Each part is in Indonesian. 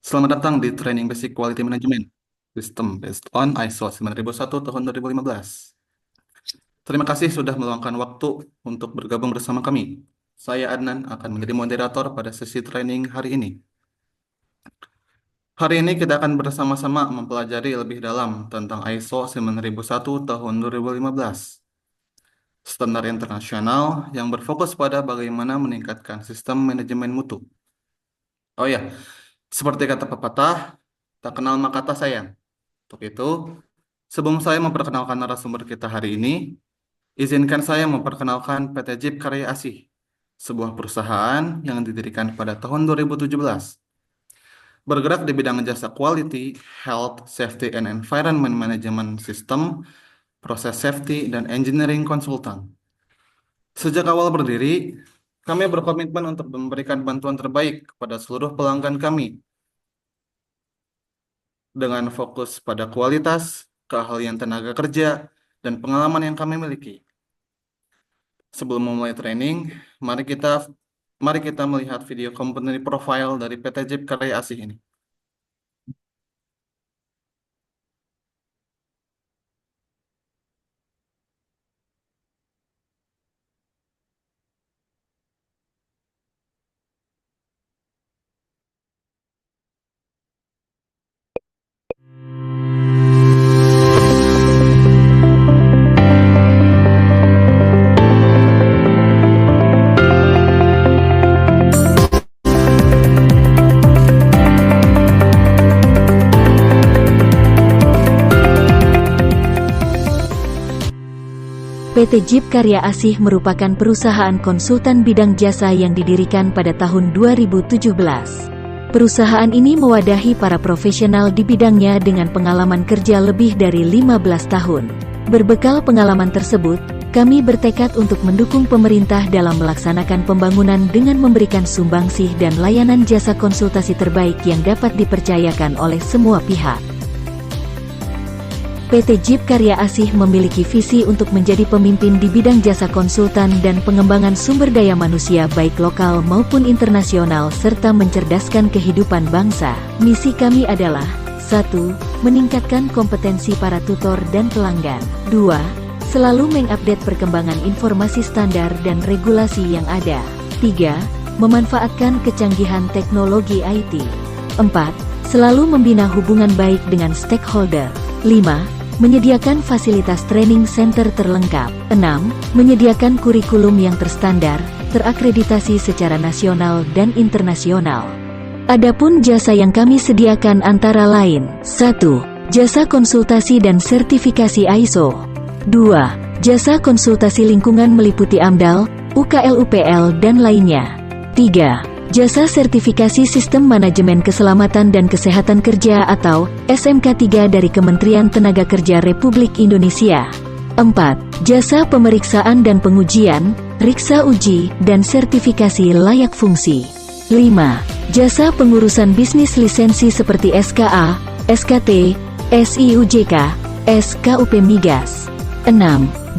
Selamat datang di Training Basic Quality Management System based on ISO 9001 tahun 2015. Terima kasih sudah meluangkan waktu untuk bergabung bersama kami. Saya Adnan akan menjadi moderator pada sesi training hari ini. Hari ini kita akan bersama-sama mempelajari lebih dalam tentang ISO 9001 tahun 2015. Standar internasional yang berfokus pada bagaimana meningkatkan sistem manajemen mutu. Oh ya, seperti kata pepatah, tak kenal maka tak sayang. Untuk itu, sebelum saya memperkenalkan narasumber kita hari ini, izinkan saya memperkenalkan PT Jeep Karya Asih, sebuah perusahaan yang didirikan pada tahun 2017. Bergerak di bidang jasa quality, health, safety, and environment management system, proses safety, dan engineering konsultan. Sejak awal berdiri, kami berkomitmen untuk memberikan bantuan terbaik kepada seluruh pelanggan kami dengan fokus pada kualitas, keahlian tenaga kerja, dan pengalaman yang kami miliki. Sebelum memulai training, mari kita melihat video company profile dari PT Jeep Karya Asih ini. PT Jeep Karya Asih merupakan perusahaan konsultan bidang jasa yang didirikan pada tahun 2017. Perusahaan ini mewadahi para profesional di bidangnya dengan pengalaman kerja lebih dari 15 tahun. Berbekal pengalaman tersebut, kami bertekad untuk mendukung pemerintah dalam melaksanakan pembangunan dengan memberikan sumbangsih dan layanan jasa konsultasi terbaik yang dapat dipercayakan oleh semua pihak. PT Jeep Karya Asih memiliki visi untuk menjadi pemimpin di bidang jasa konsultan dan pengembangan sumber daya manusia baik lokal maupun internasional serta mencerdaskan kehidupan bangsa. Misi kami adalah 1. Meningkatkan kompetensi para tutor dan pelanggan. 2. Selalu mengupdate perkembangan informasi standar dan regulasi yang ada. 3. Memanfaatkan kecanggihan teknologi IT. 4. Selalu membina hubungan baik dengan stakeholder. 5. Menyediakan fasilitas training center terlengkap. 6. Menyediakan kurikulum yang terstandar, terakreditasi secara nasional dan internasional. Adapun jasa yang kami sediakan antara lain: 1. Jasa konsultasi dan sertifikasi ISO. 2. Jasa konsultasi lingkungan meliputi AMDAL, UKL-UPL dan lainnya. 3. Jasa sertifikasi Sistem Manajemen Keselamatan dan Kesehatan Kerja atau SMK3 dari Kementerian Tenaga Kerja Republik Indonesia. 4. Jasa pemeriksaan dan pengujian, riksa uji, dan sertifikasi layak fungsi. 5. Jasa pengurusan bisnis lisensi seperti SKA, SKT, SIUJK, SKUP Migas. 6.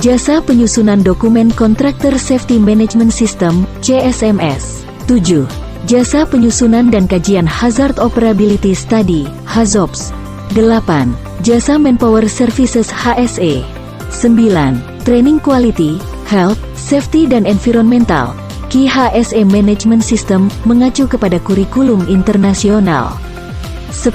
Jasa penyusunan dokumen Contractor Safety Management System, CSMS. 7. Jasa penyusunan dan kajian Hazard Operability Study, HAZOPS. 8. Jasa Manpower Services HSE. 9. Training Quality, Health, Safety dan Environmental, KHSE Management System, mengacu kepada kurikulum internasional. 10.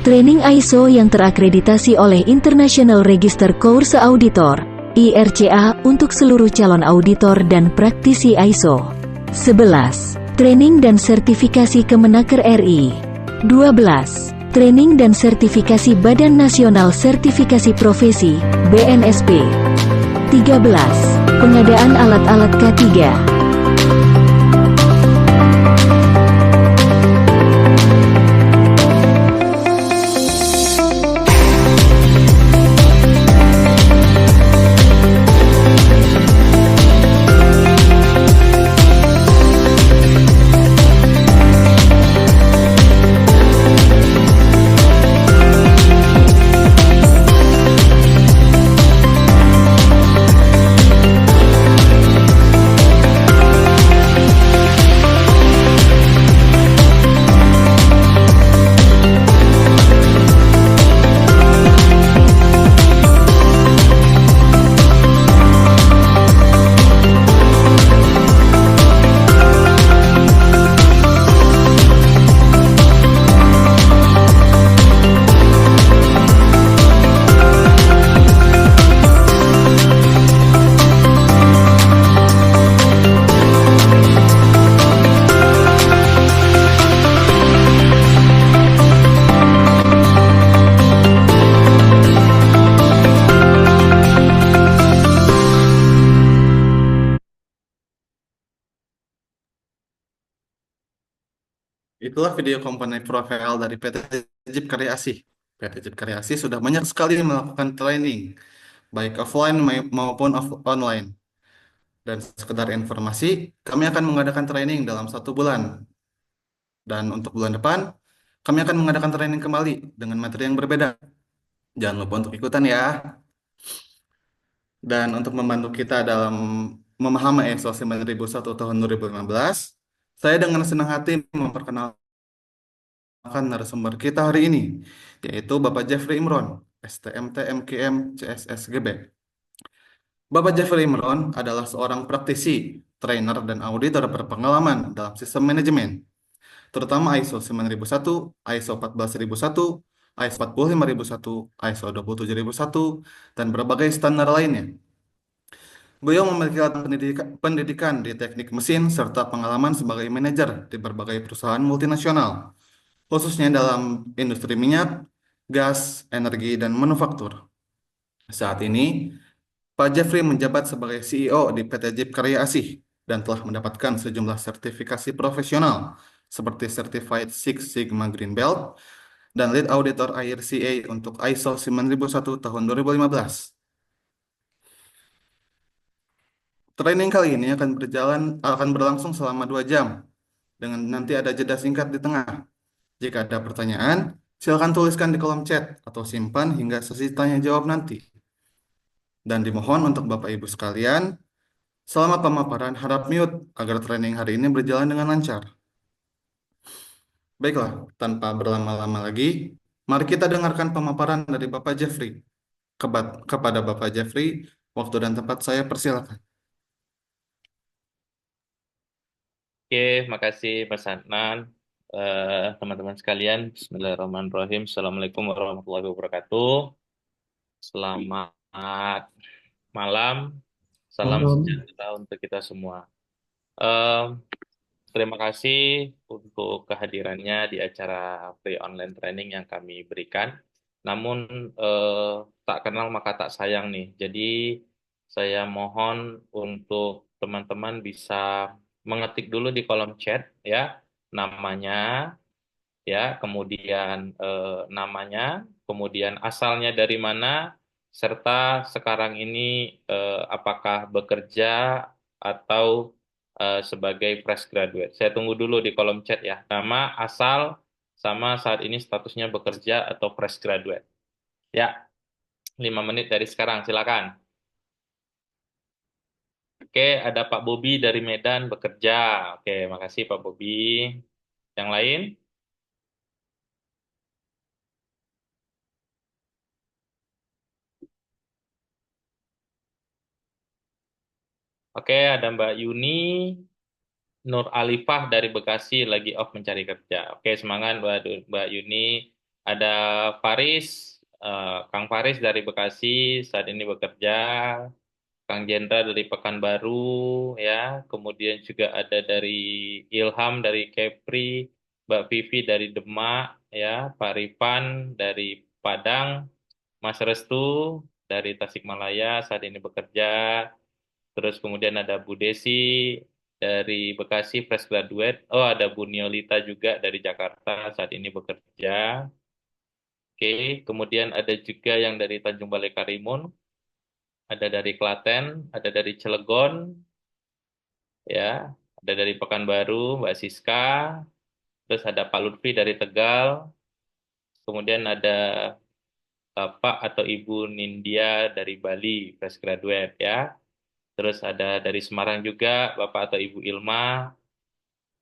Training ISO yang terakreditasi oleh International Register Course Auditor, IRCA, untuk seluruh calon auditor dan praktisi ISO. 11. Training dan sertifikasi Kemenaker RI. 12. Training dan sertifikasi Badan Nasional Sertifikasi Profesi, BNSP. 13. Pengadaan alat-alat K3. Itulah video komponen profile dari PT Jeep Karya Asih. PT Jeep Karya Asih sudah banyak sekali melakukan training, baik offline maupun online. Dan sekedar informasi, kami akan mengadakan training dalam 1 bulan. Dan untuk bulan depan, kami akan mengadakan training kembali dengan materi yang berbeda. Jangan lupa untuk ikutan ya. Dan untuk membantu kita dalam memahami ISO 9001 tahun 2015, saya dengan senang hati memperkenalkan narasumber kita hari ini, yaitu Bapak Jeffrey Imron, STMT MKM CSSGB. Bapak Jeffrey Imron adalah seorang praktisi, trainer, dan auditor berpengalaman dalam sistem manajemen, terutama ISO 9001, ISO 14001, ISO 45001, ISO 27001, dan berbagai standar lainnya. Beliau memiliki latar pendidikan di teknik mesin serta pengalaman sebagai manajer di berbagai perusahaan multinasional, khususnya dalam industri minyak, gas, energi, dan manufaktur. Saat ini, Pak Jeffrey menjabat sebagai CEO di PT Jeep Karya Asih dan telah mendapatkan sejumlah sertifikasi profesional seperti Certified Six Sigma Green Belt dan Lead Auditor IRCA untuk ISO 9001 tahun 2015. Training kali ini akan berlangsung selama 2 jam dengan nanti ada jeda singkat di tengah. Jika ada pertanyaan, silakan tuliskan di kolom chat atau simpan hingga sesi tanya jawab nanti. Dan dimohon untuk Bapak Ibu sekalian, selama pemaparan harap mute agar training hari ini berjalan dengan lancar. Baiklah, tanpa berlama-lama lagi, mari kita dengarkan pemaparan dari Bapak Jeffrey. Kepada Bapak Jeffrey, waktu dan tempat saya persilakan. Oke, makasih Mas Adnan. Teman-teman sekalian, Bismillahirrahmanirrahim. Assalamualaikum warahmatullahi wabarakatuh. Selamat malam, salam Malam. sejahtera untuk kita semua. Eh, Terima kasih untuk kehadirannya di acara free online training yang kami berikan. Namun tak kenal maka tak sayang nih. Jadi saya mohon untuk teman-teman bisa mengetik dulu di kolom chat ya namanya ya, kemudian kemudian asalnya dari mana, serta sekarang ini apakah bekerja atau sebagai fresh graduate. Saya tunggu dulu di kolom chat ya, nama, asal, sama saat ini statusnya bekerja atau fresh graduate. Ya, 5 menit dari sekarang, silakan. Oke, ada Pak Bobi dari Medan bekerja. Oke, makasih Pak Bobi. Yang lain? Oke, ada Mbak Yuni Nur Alifah dari Bekasi lagi off mencari kerja. Oke, semangat Mbak Yuni. Ada Faris, Kang Faris dari Bekasi saat ini bekerja. Kang Jendra dari Pekanbaru, ya. Kemudian juga ada dari Ilham dari Kepri, Mbak Vivi dari Demak, ya. Pak Rifan dari Padang, Mas Restu dari Tasikmalaya saat ini bekerja. Terus kemudian ada Bu Desi dari Bekasi fresh graduate. Oh, ada Bu Niolita juga dari Jakarta saat ini bekerja. Oke, kemudian ada juga yang dari Tanjung Balai Karimun, ada dari Klaten, ada dari Cilegon, ya, ada dari Pekanbaru, Mbak Siska, terus ada Pak Lutfi dari Tegal, kemudian ada Bapak atau Ibu Nindya dari Bali fresh graduate ya. Terus ada dari Semarang juga Bapak atau Ibu Ilma,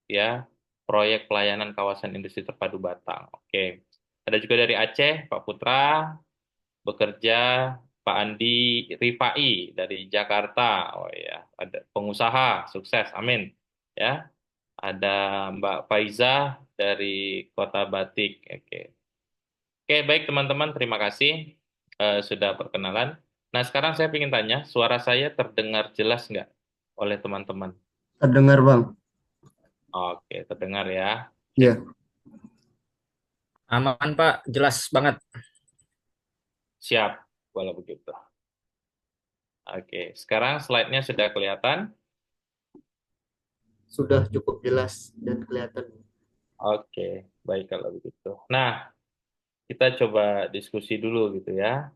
ya, proyek pelayanan kawasan industri terpadu Batang. Oke. Ada juga dari Aceh, Pak Putra, bekerja, Pak Andi Rifai dari Jakarta. Oh ya, ada pengusaha, sukses, amin. Ya, ada Mbak Faizah dari Kota Batik. Oke. Oke, baik teman-teman, terima kasih sudah perkenalan. Nah, sekarang saya ingin tanya, suara saya terdengar jelas nggak oleh teman-teman? Terdengar, Bang. Oke, terdengar ya. Iya. Aman Pak, jelas banget. Siap, kalau begitu. Oke, sekarang slide-nya sudah kelihatan. Sudah cukup jelas dan kelihatan. Oke, baik kalau begitu. Nah, kita coba diskusi dulu gitu ya,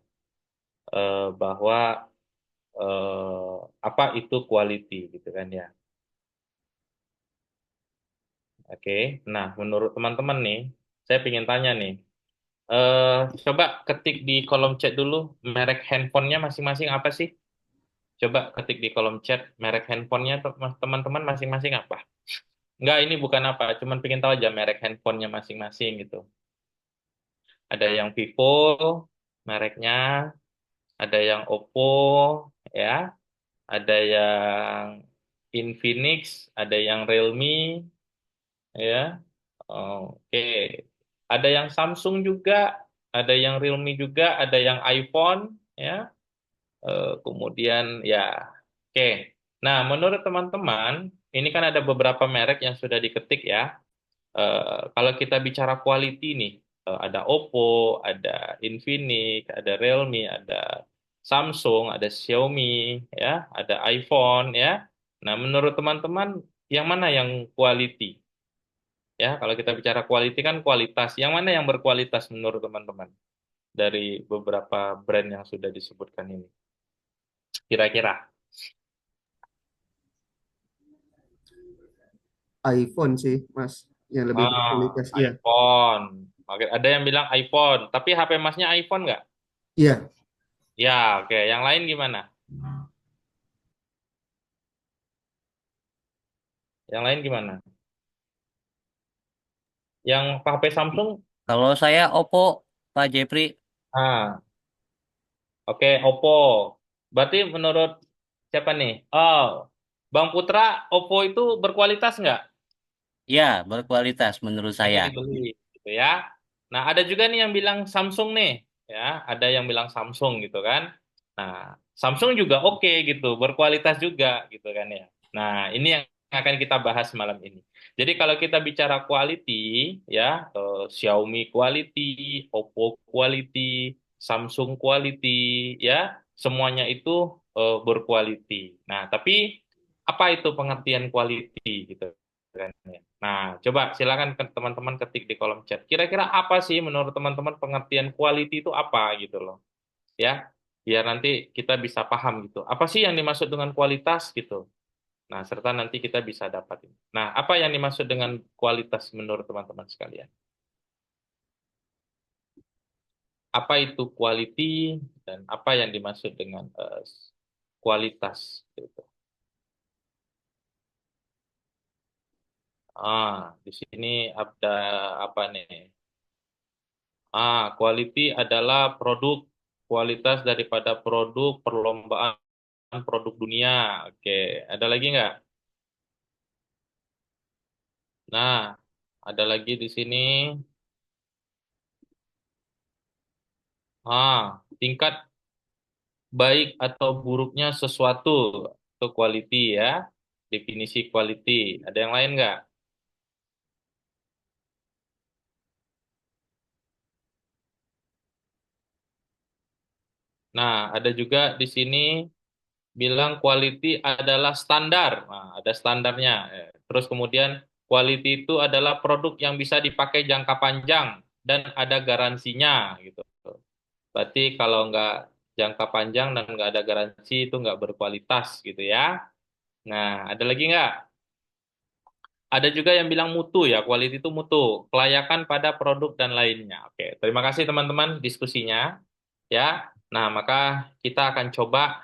bahwa apa itu quality gitu kan ya. Oke, nah menurut teman-teman nih, saya ingin tanya nih, eh coba ketik di kolom chat dulu merek handphonenya masing-masing apa sih? Coba ketik di kolom chat merek handphonenya teman-teman masing-masing apa? Enggak, ini bukan apa, cuman pengen tahu aja merek handphonenya masing-masing gitu. Ada yang Vivo mereknya, ada yang Oppo ya, ada yang Infinix, ada yang Realme ya. Oke. Ada yang Samsung juga, ada yang Realme juga, ada yang iPhone ya. Kemudian ya. Oke. Nah, menurut teman-teman, ini kan ada beberapa merek yang sudah diketik ya. Kalau kita bicara quality nih, ada Oppo, ada Infinix, ada Realme, ada Samsung, ada Xiaomi, ya, ada iPhone, ya. Nah, menurut teman-teman, yang mana yang quality? Ya, kalau kita bicara quality kan kualitas. Yang mana yang berkualitas menurut teman-teman dari beberapa brand yang sudah disebutkan ini? Kira-kira. iPhone sih, Mas, yang lebih berkualitas. Iya, iPhone. Oke, ada yang bilang iPhone, tapi HP Masnya iPhone nggak? iya. Ya, oke. Yang lain gimana? Yang lain gimana? Yang HP Samsung, Kalau saya Oppo, Pak Jepri, oke, Oppo. Berarti menurut siapa nih? Oh, Bang Putra, Oppo itu berkualitas nggak? ya berkualitas menurut Makanya saya. dibeli, gitu ya. Nah, ada juga nih yang bilang Samsung nih, ya. Ada yang bilang Samsung gitu kan. Nah, Samsung juga oke gitu, berkualitas juga gitu kan ya. Nah, ini yang akan kita bahas malam ini. Jadi kalau kita bicara quality, ya, Xiaomi quality, Oppo quality, Samsung quality, ya, semuanya itu berquality. Nah, tapi apa itu pengertian quality gitu kan ya. Nah, coba silakan teman-teman ketik di kolom chat. Kira-kira apa sih menurut teman-teman pengertian quality itu apa gitu loh. Ya, biar nanti kita bisa paham gitu. Apa sih yang dimaksud dengan kualitas gitu. Nah, serta nanti kita bisa dapatin. Nah, apa yang dimaksud dengan kualitas menurut teman-teman sekalian? Apa itu quality dan apa yang dimaksud dengan kualitas gitu. Di sini ada apa nih? Quality adalah produk kualitas daripada produk perlombaan produk dunia. Oke, ada lagi nggak? Nah, ada lagi di sini. Tingkat baik atau buruknya sesuatu itu quality ya. Definisi quality. Ada yang lain nggak? Nah, ada juga di sini bilang quality adalah standar. Nah, ada standarnya. Terus kemudian quality itu adalah produk yang bisa dipakai jangka panjang dan ada garansinya gitu. Berarti kalau nggak jangka panjang dan nggak ada garansi itu nggak berkualitas gitu ya. Nah, ada lagi nggak? Ada juga yang bilang mutu ya, quality itu mutu, kelayakan pada produk dan lainnya. Oke, terima kasih teman-teman diskusinya ya. Nah, maka kita akan coba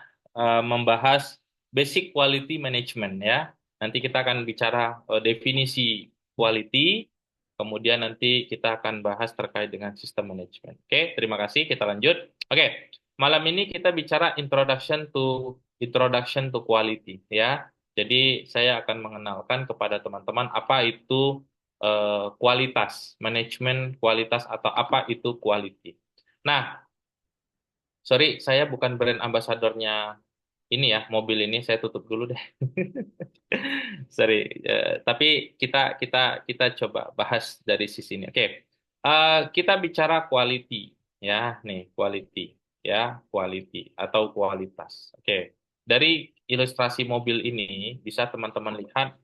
membahas basic quality management ya. Nanti kita akan bicara definisi quality, kemudian nanti kita akan bahas terkait dengan sistem manajemen. Oke, terima kasih. Kita lanjut. Oke, malam ini kita bicara introduction to quality ya. Jadi saya akan mengenalkan kepada teman-teman apa itu kualitas, manajemen kualitas atau apa itu quality. Nah, sorry, saya bukan brand ambasadornya ini ya, mobil ini saya tutup dulu deh. Sorry, tapi kita kita kita coba bahas dari sisi ini. Oke, kita bicara quality ya, nih quality ya, quality atau kualitas. Oke, dari ilustrasi mobil ini bisa teman-teman lihat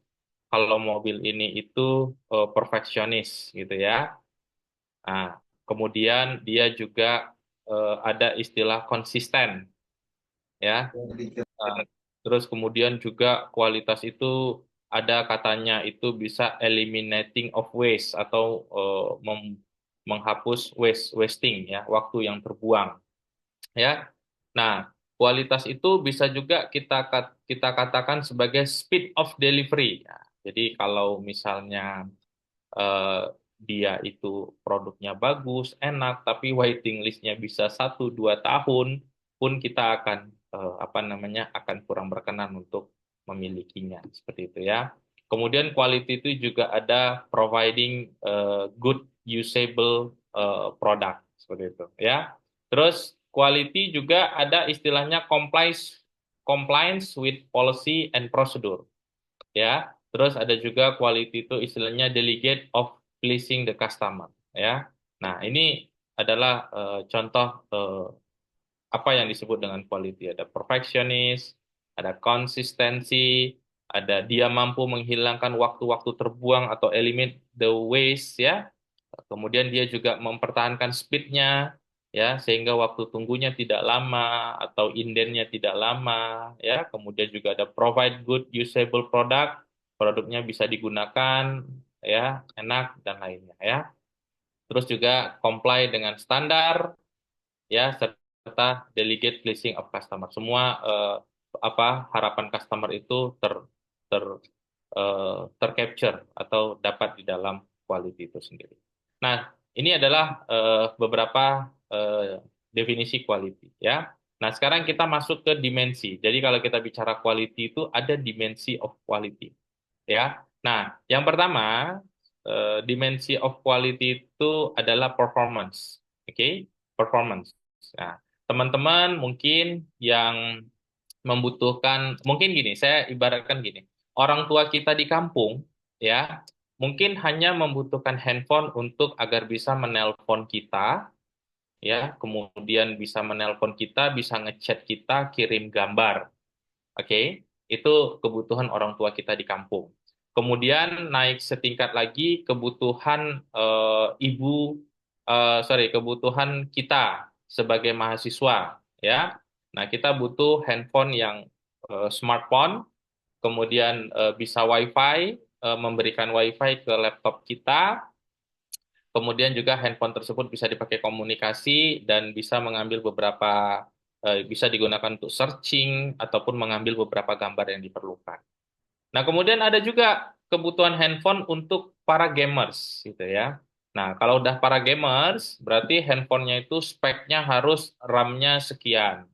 kalau mobil ini itu perfeksionis gitu ya. Nah, kemudian dia juga ada istilah konsisten ya. Nah, terus kemudian juga kualitas itu ada katanya itu bisa eliminating of waste atau menghapus wasting ya, waktu yang terbuang ya. Nah, kualitas itu bisa juga kita katakan sebagai speed of delivery. Ya, jadi kalau misalnya eh, dia itu produknya bagus, enak, tapi waiting listnya bisa 1-2 tahun, pun kita akan apa namanya akan kurang berkenan untuk memilikinya seperti itu ya. Kemudian quality itu juga ada providing good usable product seperti itu ya. Terus quality juga ada istilahnya compliance compliance with policy and procedure ya. Terus ada juga quality itu istilahnya delegate of pleasing the customer ya. Nah, ini adalah contoh apa yang disebut dengan quality. Ada perfectionist, ada konsistensi, ada dia mampu menghilangkan waktu-waktu terbuang atau eliminate the waste ya. Kemudian dia juga mempertahankan speed-nya ya sehingga waktu tunggunya tidak lama atau indennya tidak lama ya. Kemudian juga ada provide good usable product, produknya bisa digunakan ya, enak dan lainnya ya. Terus juga comply dengan standar ya serta delegate pleasing of customer. Semua apa harapan customer itu ter tercapture atau dapat di dalam quality itu sendiri. Nah, ini adalah beberapa definisi quality ya. Nah, sekarang kita masuk ke dimensi. Jadi kalau kita bicara quality itu ada dimensi of quality ya. Nah, yang pertama dimensi of quality itu adalah performance. Oke, performance. Nah, teman-teman mungkin yang membutuhkan, mungkin gini, saya ibaratkan gini, orang tua kita di kampung, ya, mungkin hanya membutuhkan handphone untuk agar bisa menelpon kita, ya, kemudian bisa menelpon kita, bisa ngechat kita, kirim gambar, oke, itu kebutuhan orang tua kita di kampung. Kemudian naik setingkat lagi kebutuhan kebutuhan kita sebagai mahasiswa, ya. Nah, kita butuh handphone yang smartphone, kemudian bisa WiFi, memberikan WiFi ke laptop kita, kemudian juga handphone tersebut bisa dipakai komunikasi dan bisa mengambil beberapa, bisa digunakan untuk searching ataupun mengambil beberapa gambar yang diperlukan. Nah, kemudian ada juga kebutuhan handphone untuk para gamers, gitu ya. Nah, kalau udah para gamers, berarti handphonenya itu speknya harus RAM-nya sekian.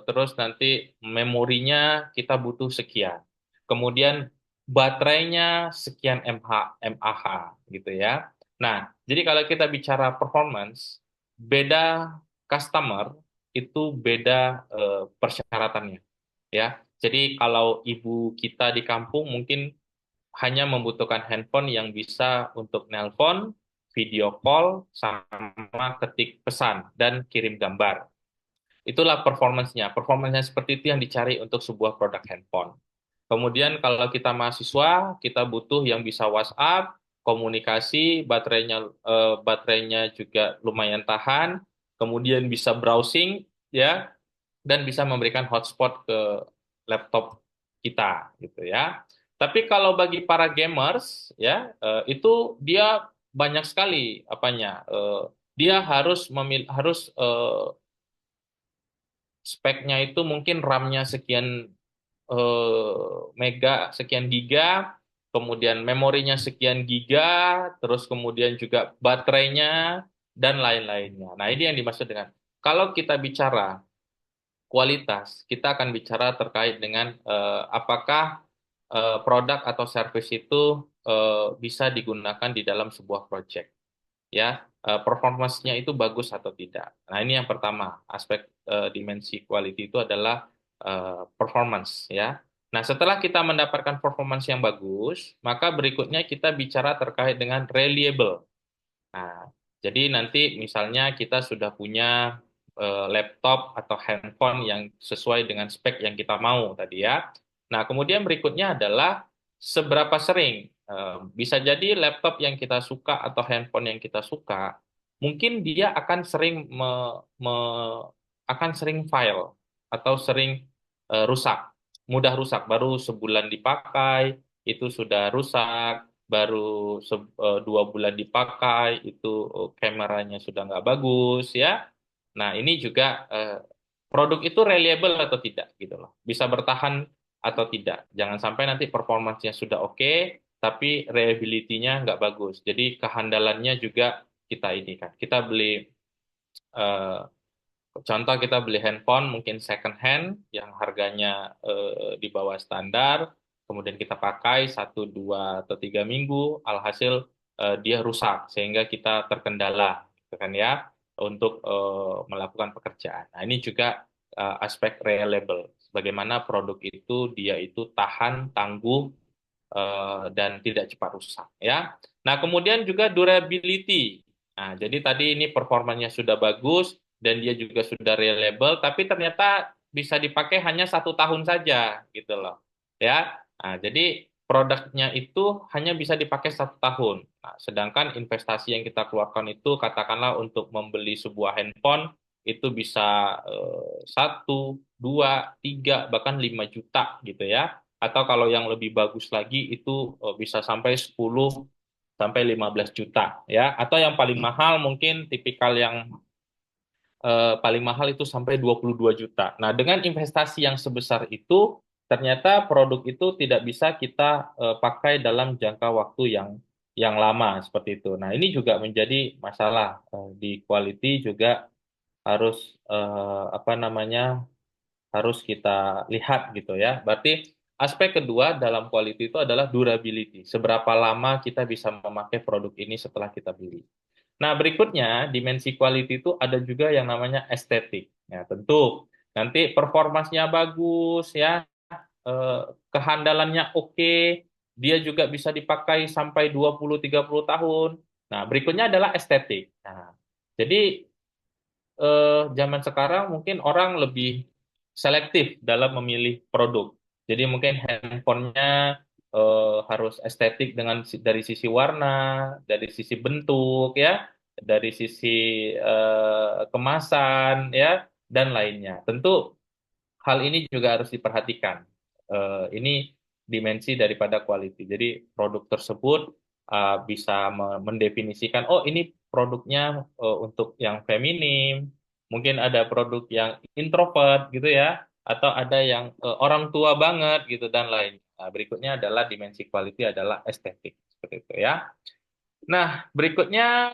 Terus nanti memorinya kita butuh sekian. Kemudian baterainya sekian mAh gitu ya. Nah, jadi kalau kita bicara performance, beda customer itu beda persyaratannya ya. Jadi kalau ibu kita di kampung mungkin hanya membutuhkan handphone yang bisa untuk nelpon, video call, sama ketik pesan dan kirim gambar. Itulah performance-nya. Performance-nya seperti itu yang dicari untuk sebuah produk handphone. Kemudian kalau kita mahasiswa, kita butuh yang bisa WhatsApp, komunikasi, baterainya juga lumayan tahan, kemudian bisa browsing ya, dan bisa memberikan hotspot ke laptop kita gitu ya. Tapi kalau bagi para gamers ya, itu dia banyak sekali apanya. Dia harus speknya itu mungkin RAM-nya sekian mega, sekian giga, kemudian memorinya sekian giga, terus kemudian juga baterainya, dan lain-lainnya. Nah, ini yang dimaksud dengan, kalau kita bicara kualitas, kita akan bicara terkait dengan apakah produk atau service itu bisa digunakan di dalam sebuah project ya, performance-nya itu bagus atau tidak. Nah, ini yang pertama, aspek dimensi quality itu adalah performance ya. Nah, setelah kita mendapatkan performance yang bagus, maka berikutnya kita bicara terkait dengan reliable. Nah, jadi nanti misalnya kita sudah punya laptop atau handphone yang sesuai dengan spek yang kita mau tadi ya. Nah, kemudian berikutnya adalah seberapa sering. Bisa jadi laptop yang kita suka atau handphone yang kita suka, mungkin dia akan sering akan sering fail atau sering rusak, mudah rusak. Baru sebulan dipakai itu sudah rusak, baru 2 bulan dipakai itu kameranya sudah nggak bagus ya. Nah ini juga produk itu reliable atau tidak gitu loh, bisa bertahan atau tidak. Jangan sampai nanti performanya sudah oke, tapi reliability-nya nggak bagus. Jadi kehandalannya juga kita ini kan. Kita beli eh, contoh kita beli handphone mungkin second hand yang harganya di bawah standar, kemudian kita pakai 1, 2, atau 3 minggu, alhasil dia rusak sehingga kita terkendala, gitu kan ya, untuk melakukan pekerjaan. Nah ini juga aspek reliable, bagaimana produk itu dia itu tahan, tangguh, dan tidak cepat rusak ya. Nah, kemudian juga durability. Nah, jadi tadi ini performanya sudah bagus dan dia juga sudah reliable, tapi ternyata bisa dipakai hanya 1 tahun saja gitu loh. Ya. Nah, jadi produknya itu hanya bisa dipakai 1 tahun. Nah, sedangkan investasi yang kita keluarkan itu katakanlah untuk membeli sebuah handphone itu bisa 1, 2, 3 bahkan 5 juta gitu ya, atau kalau yang lebih bagus lagi itu bisa sampai 10 sampai 15 juta ya, atau yang paling mahal mungkin tipikal yang paling mahal itu sampai 22 juta. Nah, dengan investasi yang sebesar itu ternyata produk itu tidak bisa kita pakai dalam jangka waktu yang lama seperti itu. Nah, ini juga menjadi masalah di quality juga harus apa namanya, harus kita lihat gitu ya. Berarti aspek kedua dalam quality itu adalah durability. Seberapa lama kita bisa memakai produk ini setelah kita beli. Nah, berikutnya dimensi quality itu ada juga yang namanya estetik. Ya, tentu nanti performanya bagus ya, eh, kehandalannya oke, dia juga bisa dipakai sampai 20-30 tahun. Nah, berikutnya adalah estetik. Nah, jadi zaman sekarang mungkin orang lebih selektif dalam memilih produk. Jadi mungkin handphonenya harus estetik dari sisi warna, dari sisi bentuk ya, dari sisi kemasan ya, dan lainnya. Tentu hal ini juga harus diperhatikan. Ini dimensi daripada quality. Jadi produk tersebut bisa mendefinisikan, oh ini produknya untuk yang feminim, mungkin ada produk yang introvert gitu ya, atau ada yang orang tua banget gitu dan lain. Nah, berikutnya adalah dimensi quality adalah estetik seperti itu ya. Nah, berikutnya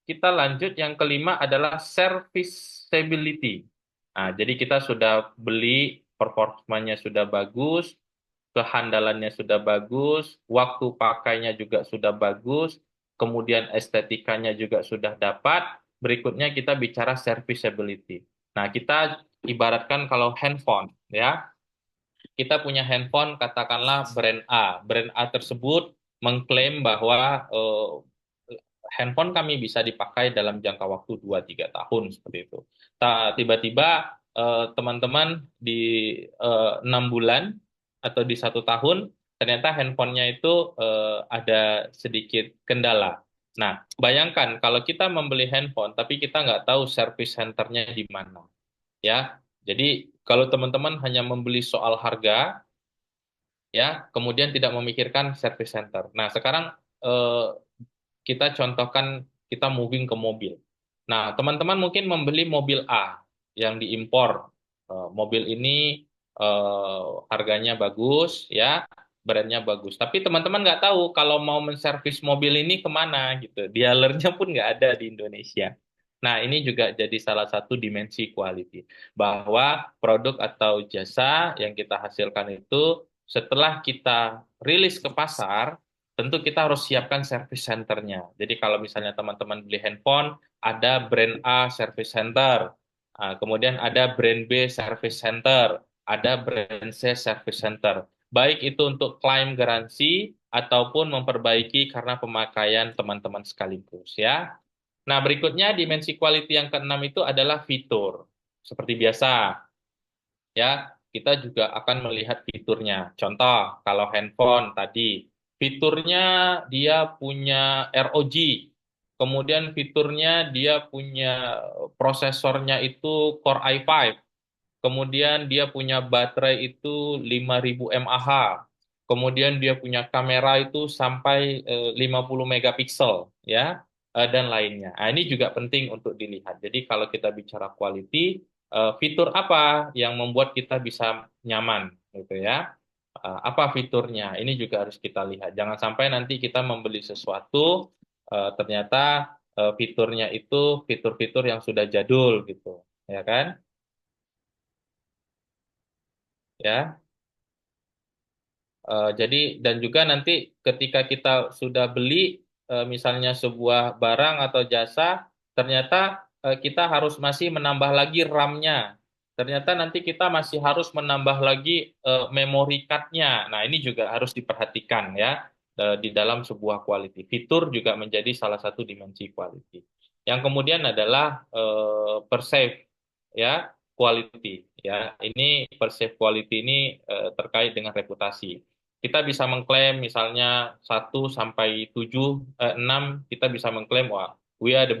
kita lanjut yang kelima adalah serviceability. Nah, jadi kita sudah beli, performanya sudah bagus, kehandalannya sudah bagus, waktu pakainya juga sudah bagus, kemudian estetikanya juga sudah dapat. Berikutnya kita bicara serviceability. Nah, kita ibaratkan kalau handphone, ya, kita punya handphone katakanlah brand A. Brand A tersebut mengklaim bahwa handphone kami bisa dipakai dalam jangka waktu 2-3 tahun seperti itu. Tiba-tiba teman-teman di 6 bulan atau di 1 tahun ternyata handphonenya itu ada sedikit kendala. Nah, bayangkan kalau kita membeli handphone tapi kita nggak tahu service centernya di mana, ya. Jadi kalau teman-teman hanya membeli soal harga, ya, kemudian tidak memikirkan service center. Nah, sekarang eh, kita contohkan kita moving ke mobil. Nah, teman-teman mungkin membeli mobil A yang diimpor. Mobil ini harganya bagus, ya, brandnya bagus. Tapi teman-teman nggak tahu kalau mau menservis mobil ini kemana gitu. Dealernya pun nggak ada di Indonesia. Nah, ini juga jadi salah satu dimensi quality. Bahwa produk atau jasa yang kita hasilkan itu setelah kita rilis ke pasar, tentu kita harus siapkan service centernya. Jadi kalau misalnya teman-teman beli handphone, ada brand A service center, kemudian ada brand B service center, ada brand C service center. Baik itu untuk klaim garansi ataupun memperbaiki karena pemakaian teman-teman sekaligus ya. Nah, berikutnya dimensi quality yang keenam itu adalah fitur. Seperti biasa, ya. kita juga akan melihat fiturnya. Contoh, kalau handphone tadi, fiturnya dia punya ROG, kemudian fiturnya dia punya prosesornya itu Core i5, kemudian dia punya baterai itu 5000 mAh, kemudian dia punya kamera itu sampai 50 megapiksel, ya, dan lainnya. Nah, ini juga penting untuk dilihat. Jadi kalau kita bicara quality, fitur apa yang membuat kita bisa nyaman, gitu ya? Apa fiturnya? Ini juga harus kita lihat. Jangan sampai nanti kita membeli sesuatu, ternyata fiturnya itu fitur-fitur yang sudah jadul, gitu, ya kan? Ya. Jadi dan juga nanti ketika kita sudah beli misalnya sebuah barang atau jasa, ternyata kita harus masih menambah lagi RAM-nya. Ternyata nanti kita masih harus menambah lagi memory card-nya. Nah, ini juga harus diperhatikan ya di dalam sebuah quality. Fitur juga menjadi salah satu dimensi quality. Yang kemudian adalah perceived ya quality ya. Ini perceived quality ini terkait dengan reputasi. Kita bisa mengklaim misalnya 6 kita bisa mengklaim wah we are the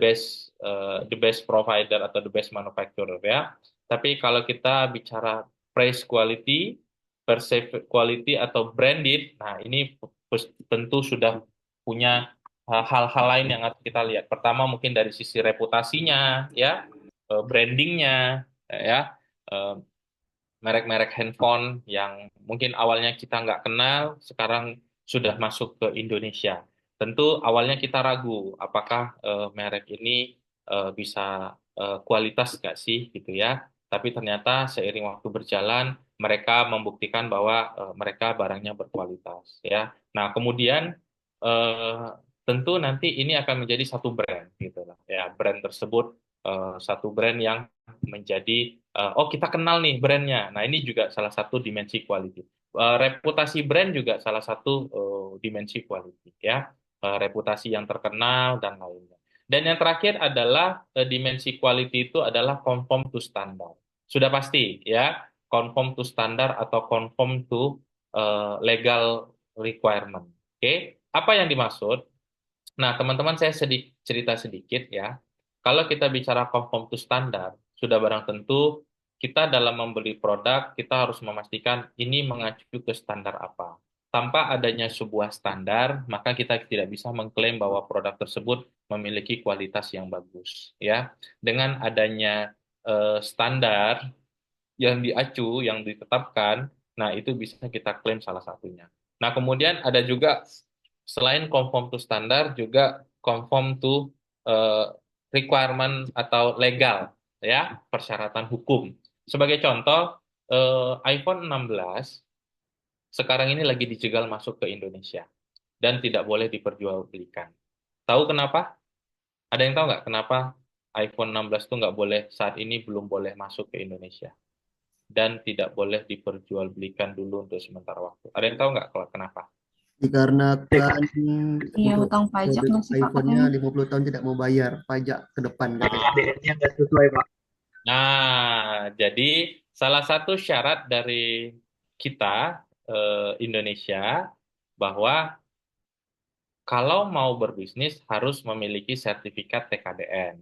best provider atau the best manufacturer ya. Tapi kalau kita bicara price quality, perceived quality atau branded, nah ini tentu sudah punya hal-hal lain yang harus kita lihat. Pertama mungkin dari sisi reputasinya ya, brandingnya ya, eh, merek-merek handphone yang mungkin awalnya kita nggak kenal, sekarang sudah masuk ke Indonesia. Tentu awalnya kita ragu, apakah merek ini bisa kualitas nggak sih, gitu ya. Tapi ternyata seiring waktu berjalan, mereka membuktikan bahwa mereka barangnya berkualitas, ya. Nah, kemudian eh, tentu nanti ini akan menjadi satu brand, gitu lah. Ya, brand tersebut satu brand yang menjadi oh kita kenal nih brandnya. Nah ini juga salah satu dimensi quality. Reputasi brand juga salah satu dimensi quality ya. Reputasi yang terkenal dan lainnya. Dan yang terakhir adalah dimensi quality itu adalah conform to standard. Sudah pasti ya, conform to standard atau conform to legal requirement. Oke, apa yang dimaksud? Nah, teman-teman saya cerita sedikit ya. Kalau kita bicara conform to standar, sudah barang tentu kita dalam membeli produk, kita harus memastikan ini mengacu ke standar apa. Tanpa adanya sebuah standar, maka kita tidak bisa mengklaim bahwa produk tersebut memiliki kualitas yang bagus. Ya, dengan adanya standar yang diacu, yang ditetapkan, nah itu bisa kita klaim salah satunya. Nah, kemudian ada juga selain conform to standar juga conform to eh, requirement atau legal ya, persyaratan hukum. Sebagai contoh, iPhone 16 sekarang ini lagi dijegal masuk ke Indonesia dan tidak boleh diperjualbelikan. Tahu kenapa? Ada yang tahu nggak kenapa iPhone 16 itu nggak boleh saat ini belum boleh masuk ke Indonesia? Dan tidak boleh diperjualbelikan dulu untuk sementara waktu. Ada yang tahu nggak kalau kenapa? Dikarenakan Iya, untuk hutang pajak produk nggak sih Pak iPhone-nya katanya? 50 tahun tidak mau bayar pajak ke depan katanya. ADN-nya nggak sesuai, Pak. Nah, jadi salah satu syarat dari kita Indonesia bahwa kalau mau berbisnis harus memiliki sertifikat TKDN.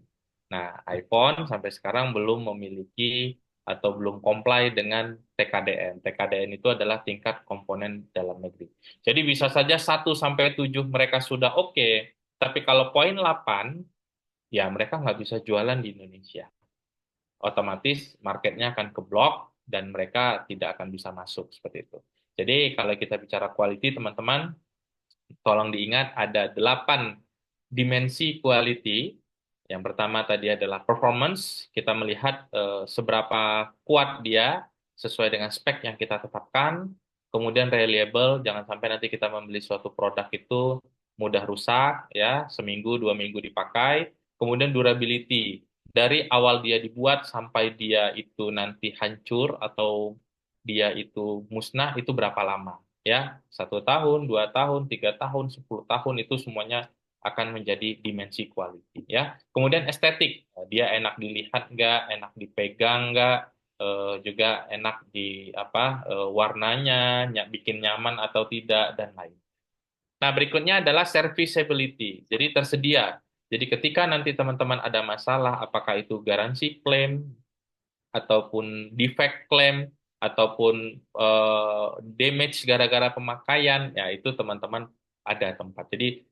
Nah, iPhone sampai sekarang belum memiliki atau belum comply dengan TKDN. TKDN itu adalah tingkat komponen dalam negeri. Jadi bisa saja 1 sampai 7 mereka sudah oke, tapi kalau poin 8, ya mereka nggak bisa jualan di Indonesia. Otomatis marketnya akan keblok dan mereka tidak akan bisa masuk seperti itu. Jadi kalau kita bicara quality, teman-teman, tolong diingat ada 8 dimensi quality. Yang pertama tadi adalah performance, kita melihat seberapa kuat dia sesuai dengan spek yang kita tetapkan. Kemudian reliable, jangan sampai nanti kita membeli suatu produk itu mudah rusak, ya, seminggu, 2 minggu dipakai. Kemudian durability, dari awal dia dibuat sampai dia itu nanti hancur atau dia itu musnah itu berapa lama? Ya, 1 tahun, 2 tahun, 3 tahun, 10 tahun itu semuanya akan menjadi dimensi quality ya. Kemudian estetik, dia enak dilihat nggak, enak dipegang nggak, juga enak di apa warnanya, bikin nyaman atau tidak dan lain. Nah, berikutnya adalah serviceability. Jadi tersedia. Jadi ketika nanti teman-teman ada masalah, apakah itu garansi klaim ataupun defect claim ataupun damage gara-gara pemakaian, ya itu teman-teman ada tempat. Jadi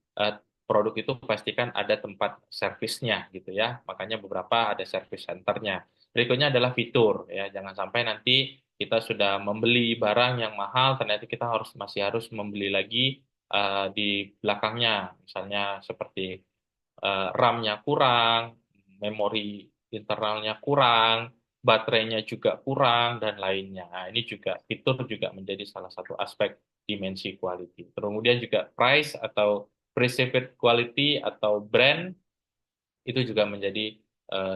produk itu pastikan ada tempat servisnya gitu ya. Makanya beberapa ada service centernya. Berikutnya adalah fitur ya. Jangan sampai nanti kita sudah membeli barang yang mahal, ternyata kita masih harus membeli lagi di belakangnya, misalnya seperti RAM-nya kurang, memori internalnya kurang, baterainya juga kurang, dan lainnya. Nah, ini juga fitur juga menjadi salah satu aspek dimensi quality. Kemudian juga price atau perceived quality atau brand itu juga menjadi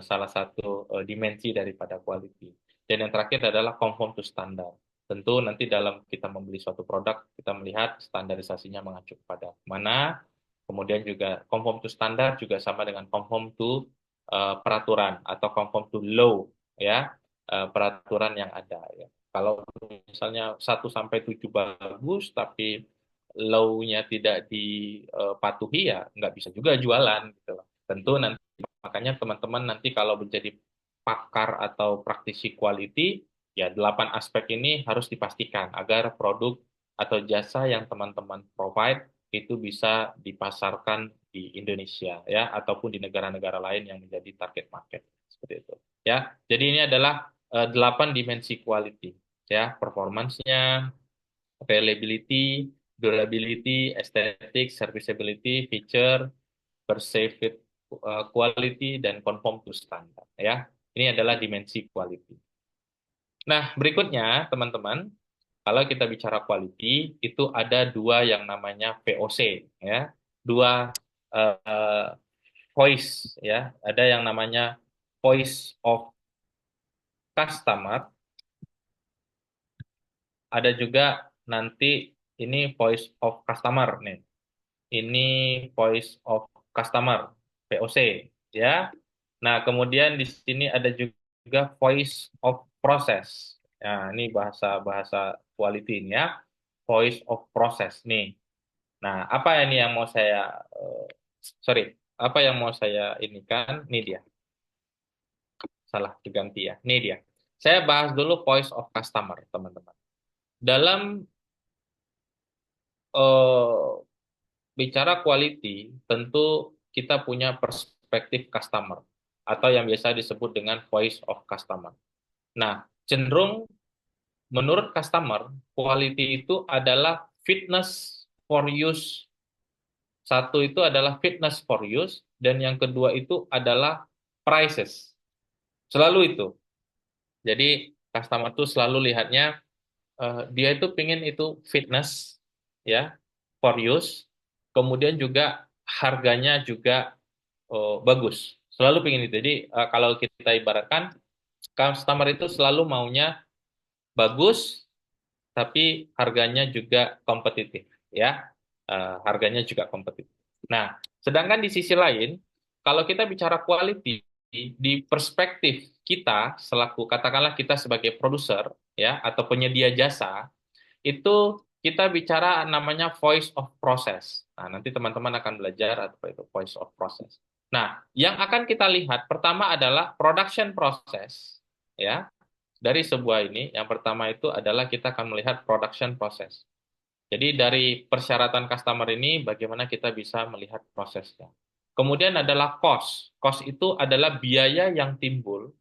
salah satu dimensi daripada quality. Dan yang terakhir adalah conform to standard. Tentu nanti dalam kita membeli suatu produk, kita melihat standarisasinya mengacu kepada mana, kemudian juga conform to standard juga sama dengan conform to peraturan atau conform to law ya, peraturan yang ada ya. Kalau misalnya 1 sampai 7 bagus tapi law-nya tidak dipatuhi ya nggak bisa juga jualan gitu loh. Tentu nanti makanya teman-teman nanti kalau menjadi pakar atau praktisi quality ya 8 aspek ini harus dipastikan agar produk atau jasa yang teman-teman provide itu bisa dipasarkan di Indonesia ya ataupun di negara-negara lain yang menjadi target market seperti itu ya. Jadi ini adalah 8 dimensi quality ya, performance-nya, availability, durability, aesthetic, serviceability, feature, perceived quality, dan conform to standard ya. Ini adalah dimensi quality. Nah, berikutnya teman-teman, kalau kita bicara quality itu ada 2 yang namanya VOC ya. 2 eh, voice ya. Ada yang namanya voice of customer, ada juga nanti ini voice of customer nih. Ini voice of customer, VOC, ya. Nah, kemudian di sini ada juga voice of process. Nah, ini bahasa quality ini ya. Voice of process nih. Nah, apa ini yang mau saya sorry, apa yang mau saya ini kan? Ini dia. Salah diganti ya. Ini dia. Saya bahas dulu voice of customer, teman-teman. Dalam eh, bicara quality, tentu kita punya perspektif customer atau yang biasa disebut dengan voice of customer. Nah, cenderung menurut customer, quality itu adalah fitness for use. Satu itu adalah fitness for use, dan yang kedua itu adalah prices. Selalu itu. Jadi, customer itu selalu lihatnya, dia itu pingin itu fitness, ya, for use, kemudian juga harganya juga bagus. Selalu pingin itu. Jadi, kalau kita ibaratkan, customer itu selalu maunya bagus, tapi harganya juga kompetitif, ya. Harganya juga kompetitif. Nah, sedangkan di sisi lain, kalau kita bicara quality di perspektif kita selaku katakanlah kita sebagai produser ya atau penyedia jasa, itu kita bicara namanya voice of process. Nah, nanti teman-teman akan belajar apa itu voice of process. Nah, yang akan kita lihat pertama adalah production process ya. Dari sebuah ini, yang pertama itu adalah kita akan melihat production process. Jadi dari persyaratan customer ini bagaimana kita bisa melihat prosesnya. Kemudian adalah cost. Cost itu adalah biaya yang timbul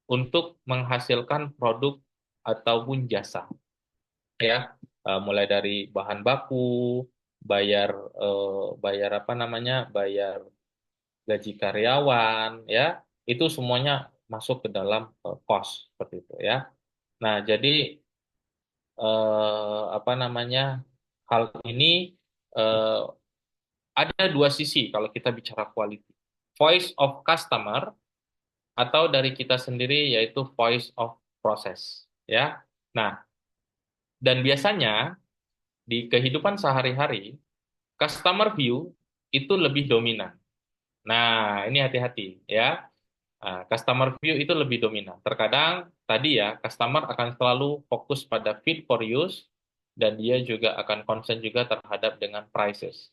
untuk menghasilkan produk ataupun jasa. Ya, mulai dari bahan baku, bayar bayar apa namanya? Bayar gaji karyawan, ya. Itu semuanya masuk ke dalam cost seperti itu ya. Nah, jadi apa namanya? Hal ini eh, ada 2 sisi kalau kita bicara quality. Voice of customer atau dari kita sendiri yaitu voice of process, ya. Nah, dan biasanya di kehidupan sehari-hari customer view itu lebih dominan. Nah, ini hati-hati ya. Customer view itu lebih dominan. Terkadang tadi ya, customer akan selalu fokus pada fit for use dan dia juga akan concern juga terhadap dengan prices.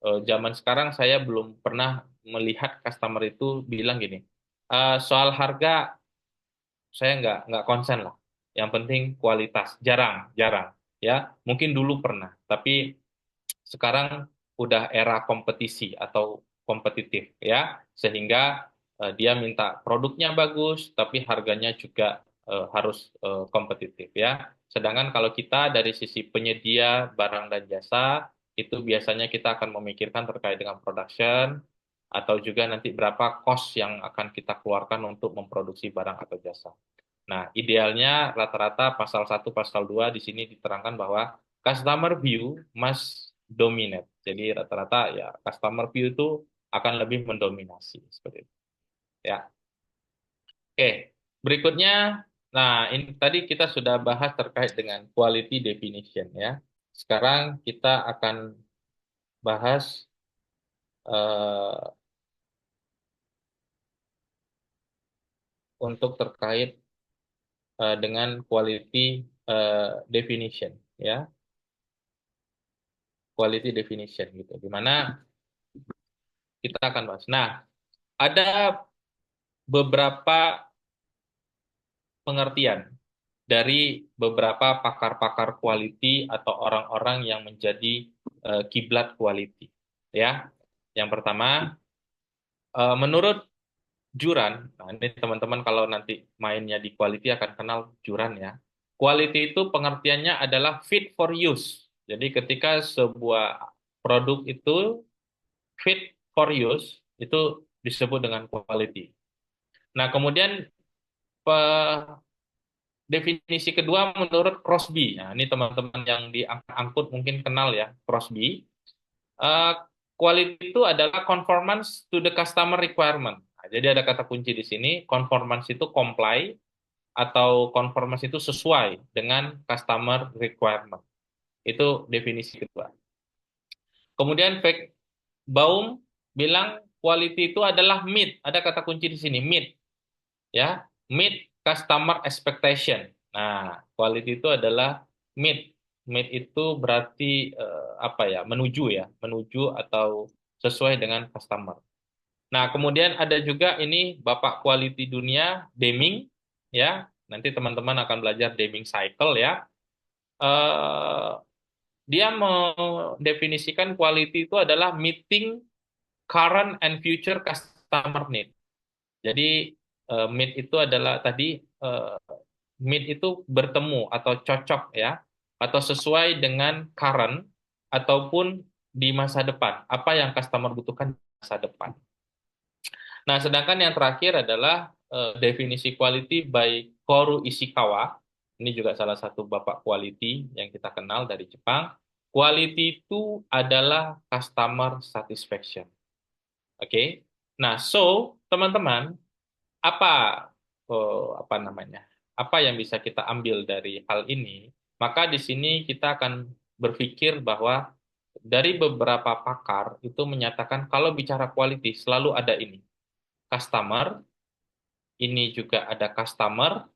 Zaman sekarang saya belum pernah melihat customer itu bilang gini, soal harga saya nggak concern lah. Yang penting kualitas. Jarang, jarang. Ya, mungkin dulu pernah, tapi sekarang udah era kompetisi atau kompetitif ya, sehingga dia minta produknya bagus, tapi harganya juga harus kompetitif ya. Sedangkan kalau kita dari sisi penyedia barang dan jasa, itu biasanya kita akan memikirkan terkait dengan production, atau juga nanti berapa cost yang akan kita keluarkan untuk memproduksi barang atau jasa. Nah, idealnya rata-rata pasal 1, pasal 2 di sini diterangkan bahwa customer view must dominate. Jadi rata-rata ya customer view itu akan lebih mendominasi seperti itu. Ya. Oke, berikutnya ini tadi kita sudah bahas terkait dengan quality definition ya. Sekarang kita akan bahas eh, untuk terkait dengan quality definition ya. Quality definition gitu. Di mana kita akan bahas. Nah, ada beberapa pengertian dari beberapa pakar-pakar quality atau orang-orang yang menjadi kiblat quality. Ya, yang pertama, menurut Juran, nah ini teman-teman kalau nanti mainnya di quality akan kenal Juran ya. Quality itu pengertiannya adalah fit for use. Jadi ketika sebuah produk itu fit for use, itu disebut dengan quality. Nah, kemudian definisi kedua menurut Crosby. Nah, ini teman-teman yang diangkut mungkin kenal ya, Crosby. Eh, Quality itu adalah conformance to the customer requirement. Nah, jadi ada kata kunci di sini, conformance itu comply atau conformance itu sesuai dengan customer requirement. Itu definisi kedua. Kemudian Baum bilang quality itu adalah meet. Ada kata kunci di sini, meet. Ya, meet customer expectation. Nah, quality itu adalah meet. Meet itu berarti apa ya? Menuju ya, menuju atau sesuai dengan customer. Nah, kemudian ada juga ini Bapak Quality Dunia, Deming, ya. Nanti teman-teman akan belajar Deming Cycle ya. Eh, Dia mendefinisikan quality itu adalah meeting current and future customer need. Jadi meet itu adalah tadi meet itu bertemu atau cocok ya, atau sesuai dengan current ataupun di masa depan, apa yang customer butuhkan di masa depan. Nah, sedangkan yang terakhir adalah definisi quality by Koru Ishikawa. Ini juga salah satu bapak quality yang kita kenal dari Jepang. Quality itu adalah customer satisfaction. Oke. Nah, so teman-teman, apa apa namanya? Apa yang bisa kita ambil dari hal ini? Maka di sini kita akan berpikir bahwa dari beberapa pakar itu menyatakan kalau bicara quality selalu ada ini. Customer, ini juga ada customer,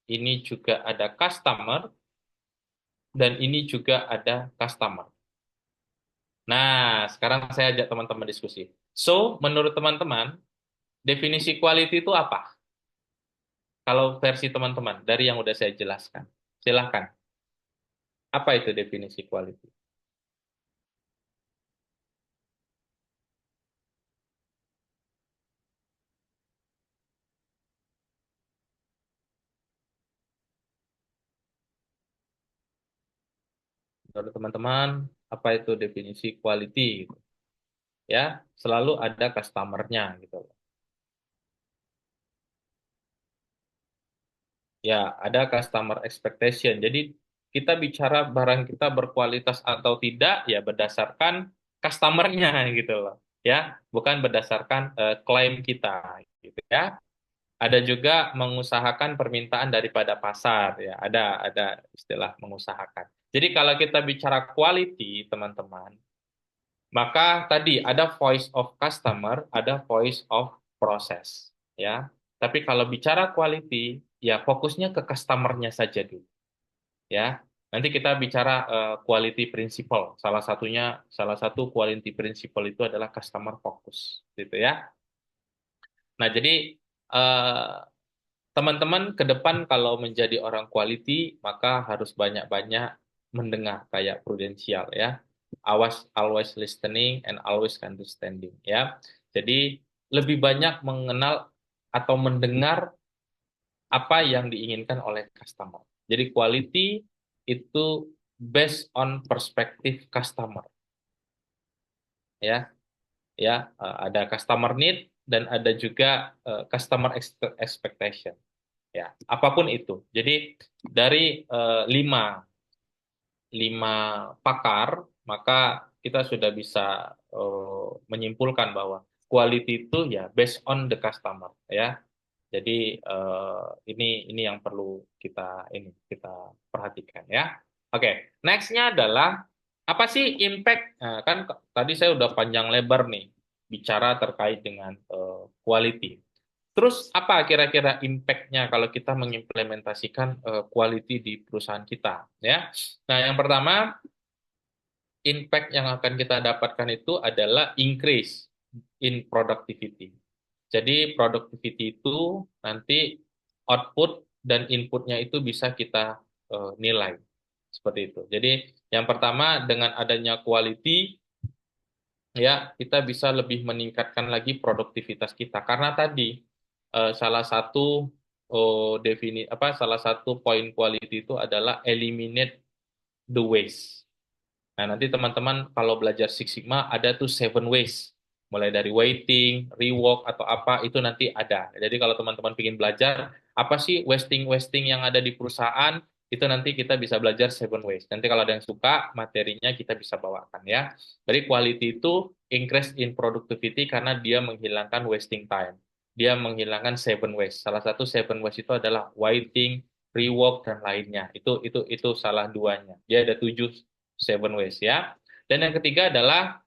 ini juga ada customer, dan ini juga ada customer. Nah, sekarang saya ajak teman-teman diskusi. So, menurut teman-teman, definisi quality itu apa? Kalau versi teman-teman, dari yang udah saya jelaskan. Silahkan. Apa itu definisi quality? Menurut teman-teman, apa itu definisi quality? Gitu. Ya, selalu ada customer-nya gitu. Ya, ada customer expectation. Jadi kita bicara barang kita berkualitas atau tidak ya berdasarkan customer-nya gitu loh. Ya, bukan berdasarkan klaim kita gitu ya. Ada juga mengusahakan permintaan daripada pasar ya. Ada istilah mengusahakan. Jadi kalau kita bicara quality, teman-teman, maka tadi ada voice of customer, ada voice of process ya. Tapi kalau bicara quality, ya fokusnya ke customer-nya saja dulu. Ya, nanti kita bicara quality principle. Salah satu quality principle itu adalah customer focus, gitu ya. Nah, jadi eh, teman-teman ke depan kalau menjadi orang quality, maka harus banyak-banyak mendengar kayak prudensial ya. Awas, always listening and always understanding ya. Jadi lebih banyak mengenal atau mendengar apa yang diinginkan oleh customer. Jadi quality itu based on perspektif customer ya. Ya, ada customer need dan ada juga customer expectation. Ya, apapun itu. Jadi dari lima lima pakar, maka kita sudah bisa menyimpulkan bahwa quality itu ya based on the customer ya. Jadi ini yang perlu kita perhatikan ya. Oke, nextnya adalah apa sih impact? Nah, kan tadi saya udah panjang lebar nih bicara terkait dengan quality. Terus apa kira-kira impact-nya kalau kita mengimplementasikan quality di perusahaan kita ya? Nah, yang pertama impact yang akan kita dapatkan itu adalah increase in productivity. Jadi productivity itu nanti output dan inputnya itu bisa kita nilai seperti itu. Jadi yang pertama dengan adanya quality ya kita bisa lebih meningkatkan lagi produktivitas kita karena tadi salah satu salah satu poin quality itu adalah eliminate the waste. Nah, nanti teman-teman kalau belajar Six Sigma ada tuh seven ways. Mulai dari waiting, rework, atau apa, itu nanti ada. Jadi kalau teman-teman ingin belajar, apa sih wasting-wasting yang ada di perusahaan, itu nanti kita bisa belajar seven ways. Nanti kalau ada yang suka, materinya kita bisa bawakan ya. Jadi quality itu increase in productivity karena dia menghilangkan wasting time. Dia menghilangkan seven ways. Salah satu seven ways itu adalah waiting, rework, dan lainnya. Itu salah duanya. Dia ada tujuh seven ways ya. Dan yang ketiga adalah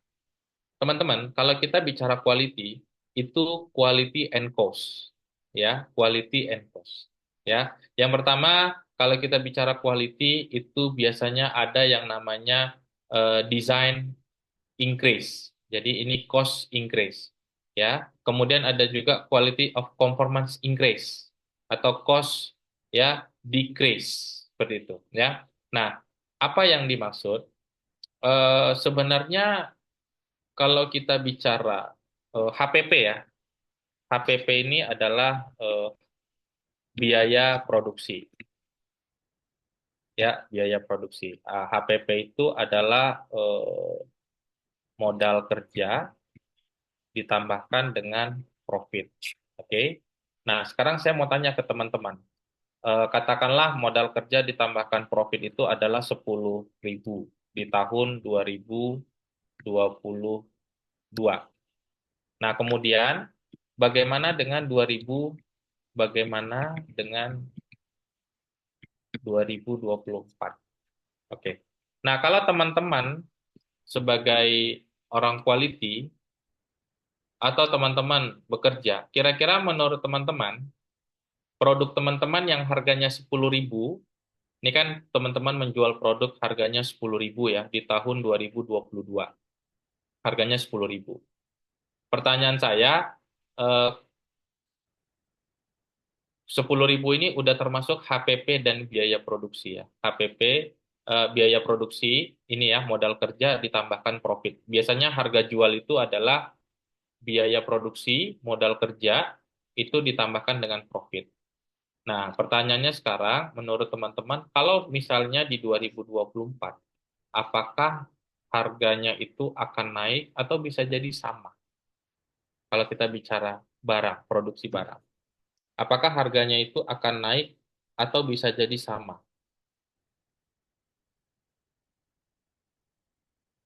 teman-teman, kalau kita bicara quality, itu quality and cost. Ya, quality and cost. Ya. Yang pertama, kalau kita bicara quality itu biasanya ada yang namanya design increase. Jadi ini cost increase. Ya. Kemudian ada juga quality of conformance increase atau cost ya decrease seperti itu ya. Nah, apa yang dimaksud? Sebenarnya kalau kita bicara HPP ya, HPP ini adalah biaya produksi. Ya, biaya produksi. HPP itu adalah modal kerja ditambahkan dengan profit. Oke. Nah, sekarang saya mau tanya ke teman-teman. Katakanlah modal kerja ditambahkan profit itu adalah 10.000 di tahun 2022. Nah, kemudian bagaimana dengan 2000, bagaimana dengan 2024? Oke. Nah, kalau teman-teman sebagai orang quality atau teman-teman bekerja, kira-kira menurut teman-teman, produk teman-teman yang harganya 10.000, ini kan teman-teman menjual produk harganya 10.000 ya di tahun 2022. Harganya 10.000. Pertanyaan saya, eh, 10.000 ini udah termasuk HPP dan biaya produksi ya. HPP, biaya produksi, ini ya, modal kerja ditambahkan profit. Biasanya harga jual itu adalah biaya produksi, modal kerja, itu ditambahkan dengan profit. Nah, pertanyaannya sekarang, menurut teman-teman, kalau misalnya di 2024, apakah harganya itu akan naik atau bisa jadi sama? Kalau kita bicara barang, produksi barang. Apakah harganya itu akan naik atau bisa jadi sama?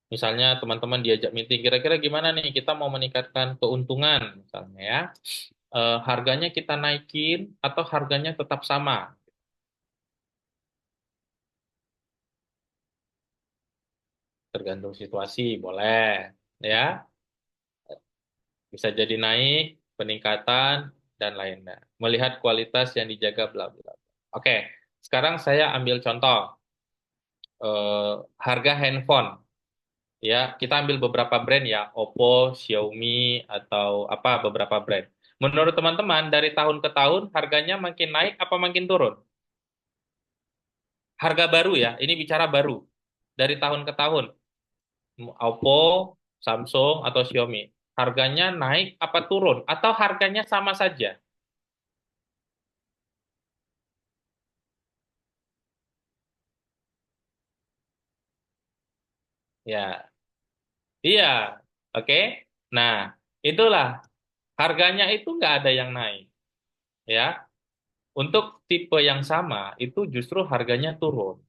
Misalnya teman-teman diajak meeting, kira-kira gimana nih kita mau meningkatkan keuntungan, misalnya ya. Harganya kita naikin atau harganya tetap sama? Tergantung situasi, boleh. Ya, bisa jadi naik, peningkatan, dan lainnya. Melihat kualitas yang dijaga, bla bla. Oke, sekarang saya ambil contoh harga handphone. Ya, kita ambil beberapa brand ya, Oppo, Xiaomi, atau apa beberapa brand. Menurut teman-teman, dari tahun ke tahun harganya makin naik apa makin turun? Harga baru ya, ini bicara baru. Dari tahun ke tahun, Oppo, Samsung, atau Xiaomi. Harganya naik apa turun? Atau harganya sama saja? Ya, iya. Oke. Nah, itulah. Harganya itu nggak ada yang naik. Ya, untuk tipe yang sama, itu justru harganya turun.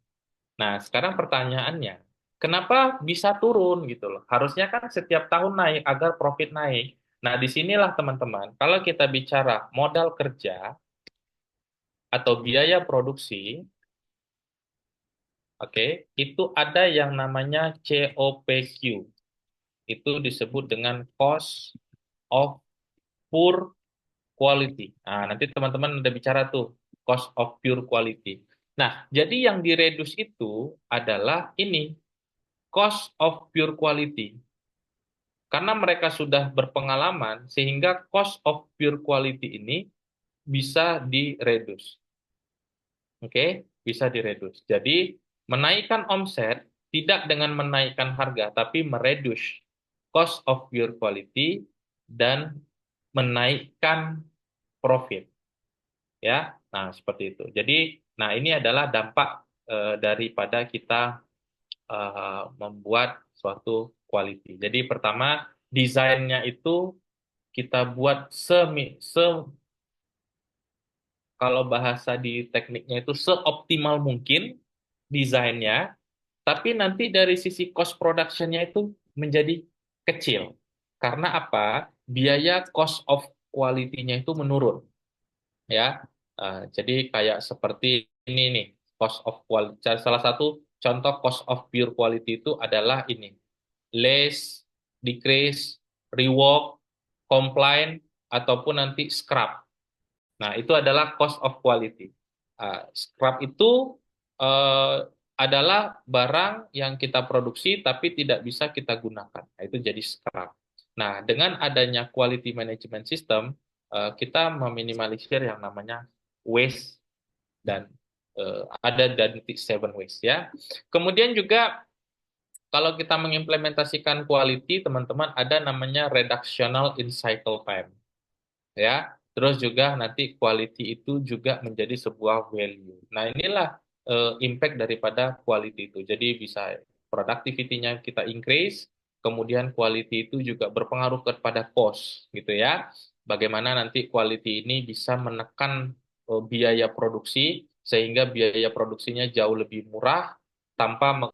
Nah, sekarang pertanyaannya, kenapa bisa turun gitu loh? Harusnya kan setiap tahun naik agar profit naik. Nah, disinilah teman-teman, kalau kita bicara modal kerja atau biaya produksi, oke, itu ada yang namanya COPQ. Itu disebut dengan cost of poor quality. Nah, nanti teman-teman udah bicara tuh, cost of pure quality. Nah, jadi yang direduce itu adalah ini, cost of pure quality. Karena mereka sudah berpengalaman, sehingga cost of pure quality ini bisa direduce. Oke, bisa direduce. Jadi, menaikkan omset tidak dengan menaikkan harga, tapi mereduce cost of pure quality dan menaikkan profit. Ya, nah seperti itu. Jadi, nah ini adalah dampak daripada kita membuat suatu quality. Jadi pertama, desainnya itu kita buat kalau bahasa di tekniknya itu seoptimal mungkin desainnya, tapi nanti dari sisi cost production-nya itu menjadi kecil. Karena apa? Biaya cost of quality-nya itu menurun, ya. Jadi kayak seperti ini nih, cost of quality. Salah satu contoh cost of pure quality itu adalah ini. Less, decrease, rework, complain, ataupun nanti scrap. Nah, itu adalah cost of quality. Scrap itu adalah barang yang kita produksi tapi tidak bisa kita gunakan. Nah, itu jadi scrap. Nah, dengan adanya quality management system, kita meminimalisir yang namanya waste dan ada dan seven waste ya. Kemudian juga kalau kita mengimplementasikan quality, teman-teman ada namanya reductional in cycle time. Ya, terus juga nanti quality itu juga menjadi sebuah value. Nah, inilah impact daripada quality itu. Jadi bisa productivity-nya kita increase, kemudian quality itu juga berpengaruh kepada cost gitu ya. Bagaimana nanti quality ini bisa menekan biaya produksi sehingga biaya produksinya jauh lebih murah tanpa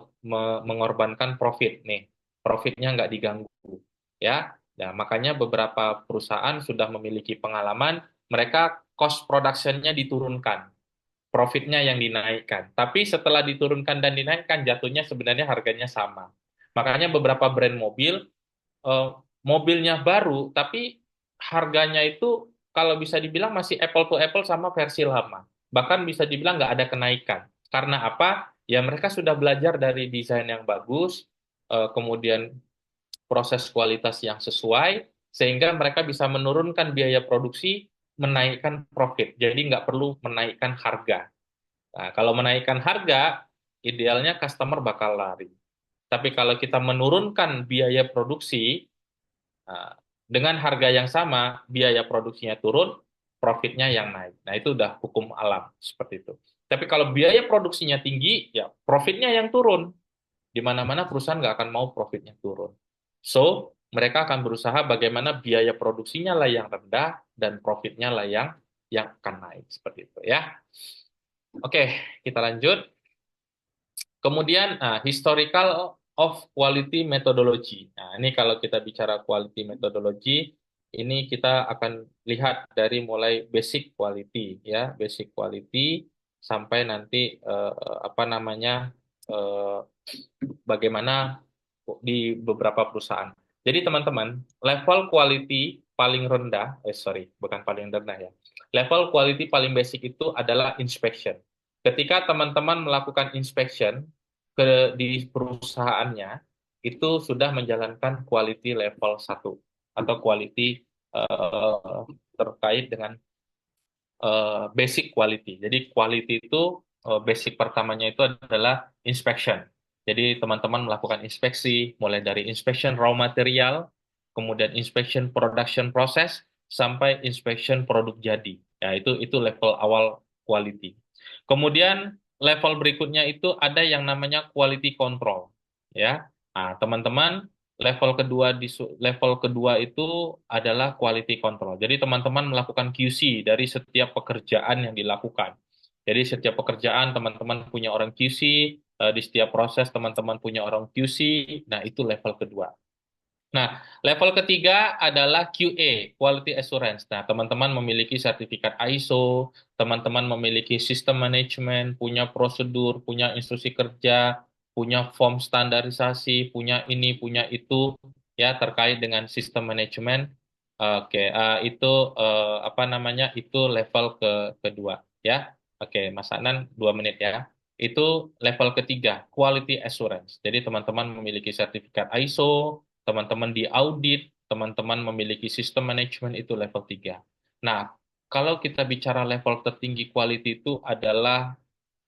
mengorbankan profit nih. Profitnya nggak diganggu ya. Nah, makanya beberapa perusahaan sudah memiliki pengalaman, mereka cost production-nya diturunkan, profitnya yang dinaikkan. Tapi setelah diturunkan dan dinaikkan, jatuhnya sebenarnya harganya sama. Makanya beberapa brand mobil, eh, mobilnya baru, tapi harganya itu kalau bisa dibilang masih apple to apple sama versi lama. Bahkan bisa dibilang nggak ada kenaikan. Karena apa? Ya mereka sudah belajar dari desain yang bagus, kemudian proses kualitas yang sesuai, sehingga mereka bisa menurunkan biaya produksi, menaikkan profit. Jadi nggak perlu menaikkan harga. Nah, kalau menaikkan harga, idealnya customer bakal lari. Tapi kalau kita menurunkan biaya produksi, nah, dengan harga yang sama, biaya produksinya turun, profitnya yang naik. Nah, itu udah hukum alam, seperti itu. Tapi kalau biaya produksinya tinggi, ya profitnya yang turun. Di mana-mana perusahaan nggak akan mau profitnya turun. So, mereka akan berusaha bagaimana biaya produksinya lah yang rendah dan profitnya lah yang akan naik seperti itu ya. Oke, kita lanjut. Kemudian historical of quality methodology. Nah, ini kalau kita bicara quality methodology, ini kita akan lihat dari mulai basic quality ya, basic quality sampai nanti apa namanya eh, bagaimana di beberapa perusahaan. Jadi teman-teman, level quality paling rendah, sorry, bukan paling rendah ya. Level quality paling basic itu adalah inspection. Ketika teman-teman melakukan inspection di perusahaannya, itu sudah menjalankan quality level 1 atau quality terkait dengan basic quality. Jadi quality itu basic pertamanya itu adalah inspection. Jadi teman-teman melakukan inspeksi mulai dari inspection raw material, kemudian inspection production process sampai inspection produk jadi. Ya, itu level awal quality. Kemudian level berikutnya itu ada yang namanya quality control. Ya. Nah, teman-teman level kedua itu adalah quality control. Jadi teman-teman melakukan QC dari setiap pekerjaan yang dilakukan. Jadi setiap pekerjaan teman-teman punya orang QC, di setiap proses teman-teman punya orang QC. Nah, itu level kedua. Nah, level ketiga adalah QA, Quality Assurance. Nah, teman-teman memiliki sertifikat ISO, teman-teman memiliki sistem manajemen, punya prosedur, punya instruksi kerja, punya form standarisasi, punya ini, punya itu, ya, terkait dengan sistem manajemen. Oke, itu apa namanya? Itu level kedua, ya. Oke, Mas Anan, 2 menit ya. Itu level ketiga, Quality Assurance. Jadi teman-teman memiliki sertifikat ISO, teman-teman di audit, teman-teman memiliki sistem manajemen itu level 3. Nah, kalau kita bicara level tertinggi quality itu adalah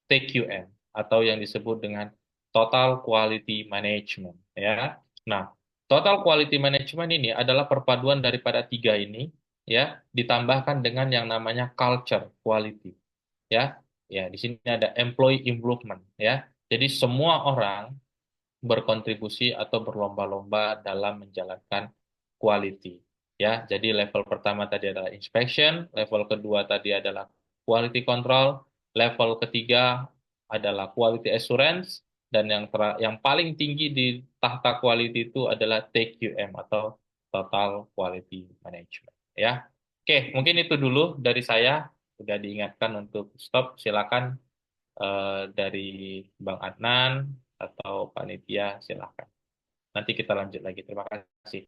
TQM atau yang disebut dengan Total Quality Management, ya. Nah, Total Quality Management ini adalah perpaduan daripada tiga ini, ya, ditambahkan dengan yang namanya culture quality, ya. Ya, di sini ada employee involvement, ya. Jadi semua orang berkontribusi atau berlomba-lomba dalam menjalankan quality. Ya, jadi level pertama tadi adalah inspection, level kedua tadi adalah quality control, level ketiga adalah quality assurance, dan yang paling tinggi di tahta quality itu adalah TQM atau total quality management. Ya, oke, mungkin itu dulu dari saya. Sudah diingatkan untuk stop, silakan dari Bang Adnan atau panitia silakan. Nanti kita lanjut lagi. Terima kasih.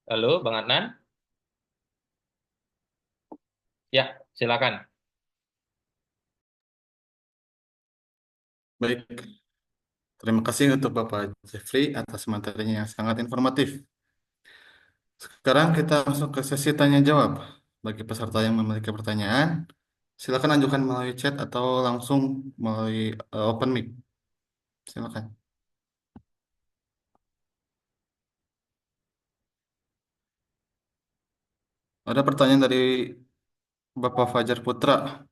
Halo, Bang Adnan? Ya, silakan. Baik, terima kasih untuk Bapak Jeffrey atas materinya yang sangat informatif. Sekarang kita masuk ke sesi tanya jawab. Bagi peserta yang memiliki pertanyaan, silakan ajukan melalui chat atau langsung melalui open mic. Silakan. Ada pertanyaan dari Bapak Fajar Putra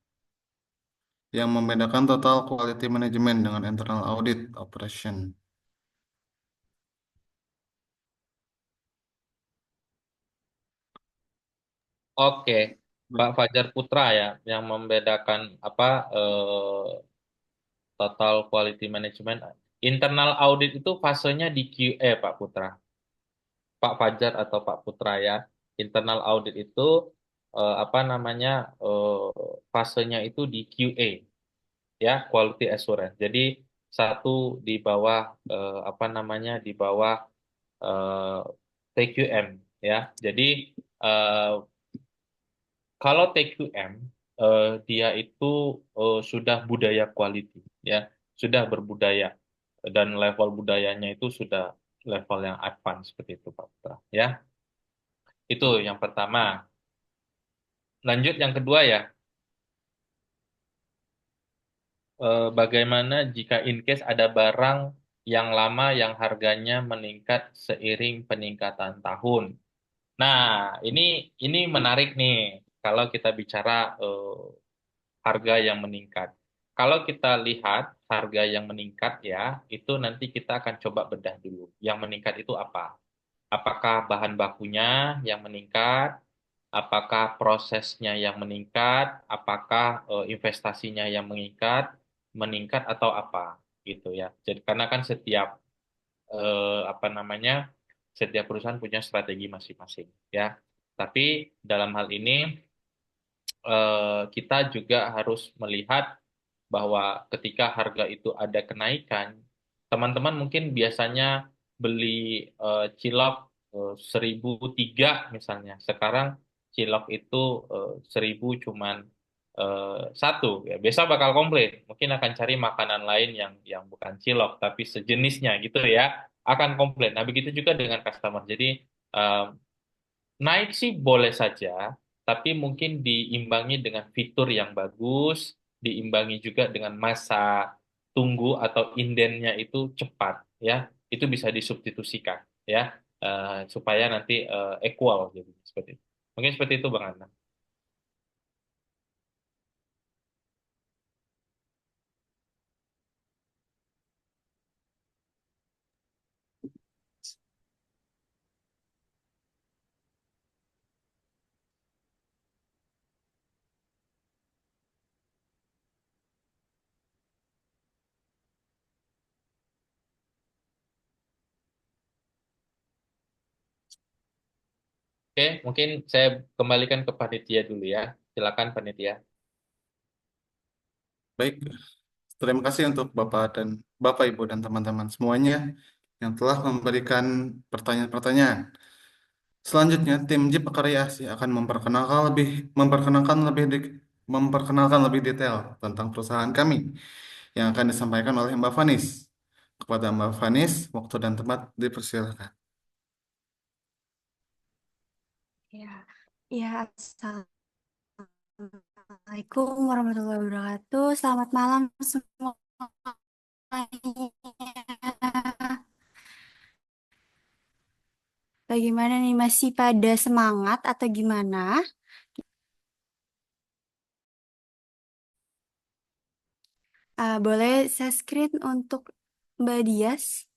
yang membedakan total quality management dengan internal audit operation. Oke, Pak Baik. Fajar Putra ya, yang membedakan apa total quality management. Internal audit itu fasenya di QA, Pak Putra. Pak Fajar atau Pak Putra ya. Internal audit itu apa namanya fasenya itu di QA, ya, quality assurance. Jadi satu di bawah apa namanya di bawah eh, TQM, ya. Jadi eh, kalau TQM dia itu sudah budaya quality, ya, sudah berbudaya, dan level budayanya itu sudah level yang advance seperti itu, Pak Putra, ya. Itu yang pertama. Lanjut yang kedua ya. Bagaimana jika in case ada barang yang lama yang harganya meningkat seiring peningkatan tahun? Nah, ini menarik nih kalau kita bicara harga yang meningkat. Kalau kita lihat harga yang meningkat ya, itu nanti kita akan coba bedah dulu. Yang meningkat itu apa? Apakah bahan bakunya yang meningkat? Apakah prosesnya yang meningkat? Apakah investasinya yang meningkat atau apa gitu ya. Jadi karena kan setiap apa namanya setiap perusahaan punya strategi masing-masing ya. Tapi dalam hal ini kita juga harus melihat bahwa ketika harga itu ada kenaikan, teman-teman mungkin biasanya beli cilok 1.003 misalnya. Sekarang cilok itu 1.000 cuman satu. Ya, besok bakal komplain. Mungkin akan cari makanan lain yang bukan cilok tapi sejenisnya gitu ya. Akan komplain. Nah, begitu juga dengan customer. Jadi eh, naik sih boleh saja, tapi mungkin diimbangi dengan fitur yang bagus, diimbangi juga dengan masa tunggu atau indennya itu cepat, ya. Itu bisa disubstitusikan, ya, supaya nanti equal gitu, seperti itu. Mungkin seperti itu, Bang Anna. Oke, mungkin saya kembalikan ke panitia dulu ya. Silakan panitia. Baik, terima kasih untuk Bapak, Ibu, dan teman-teman semuanya yang telah memberikan pertanyaan-pertanyaan. Selanjutnya, tim Jeep Karya akan memperkenalkan lebih detail tentang perusahaan kami yang akan disampaikan oleh Mbak Vanis. Kepada Mbak Vanis, waktu dan tempat dipersilakan. Ya, ya, Assalamualaikum warahmatullahi wabarakatuh. Selamat malam semuanya. Bagaimana nih, masih pada semangat atau gimana? Boleh saya screen untuk Mbak Dias?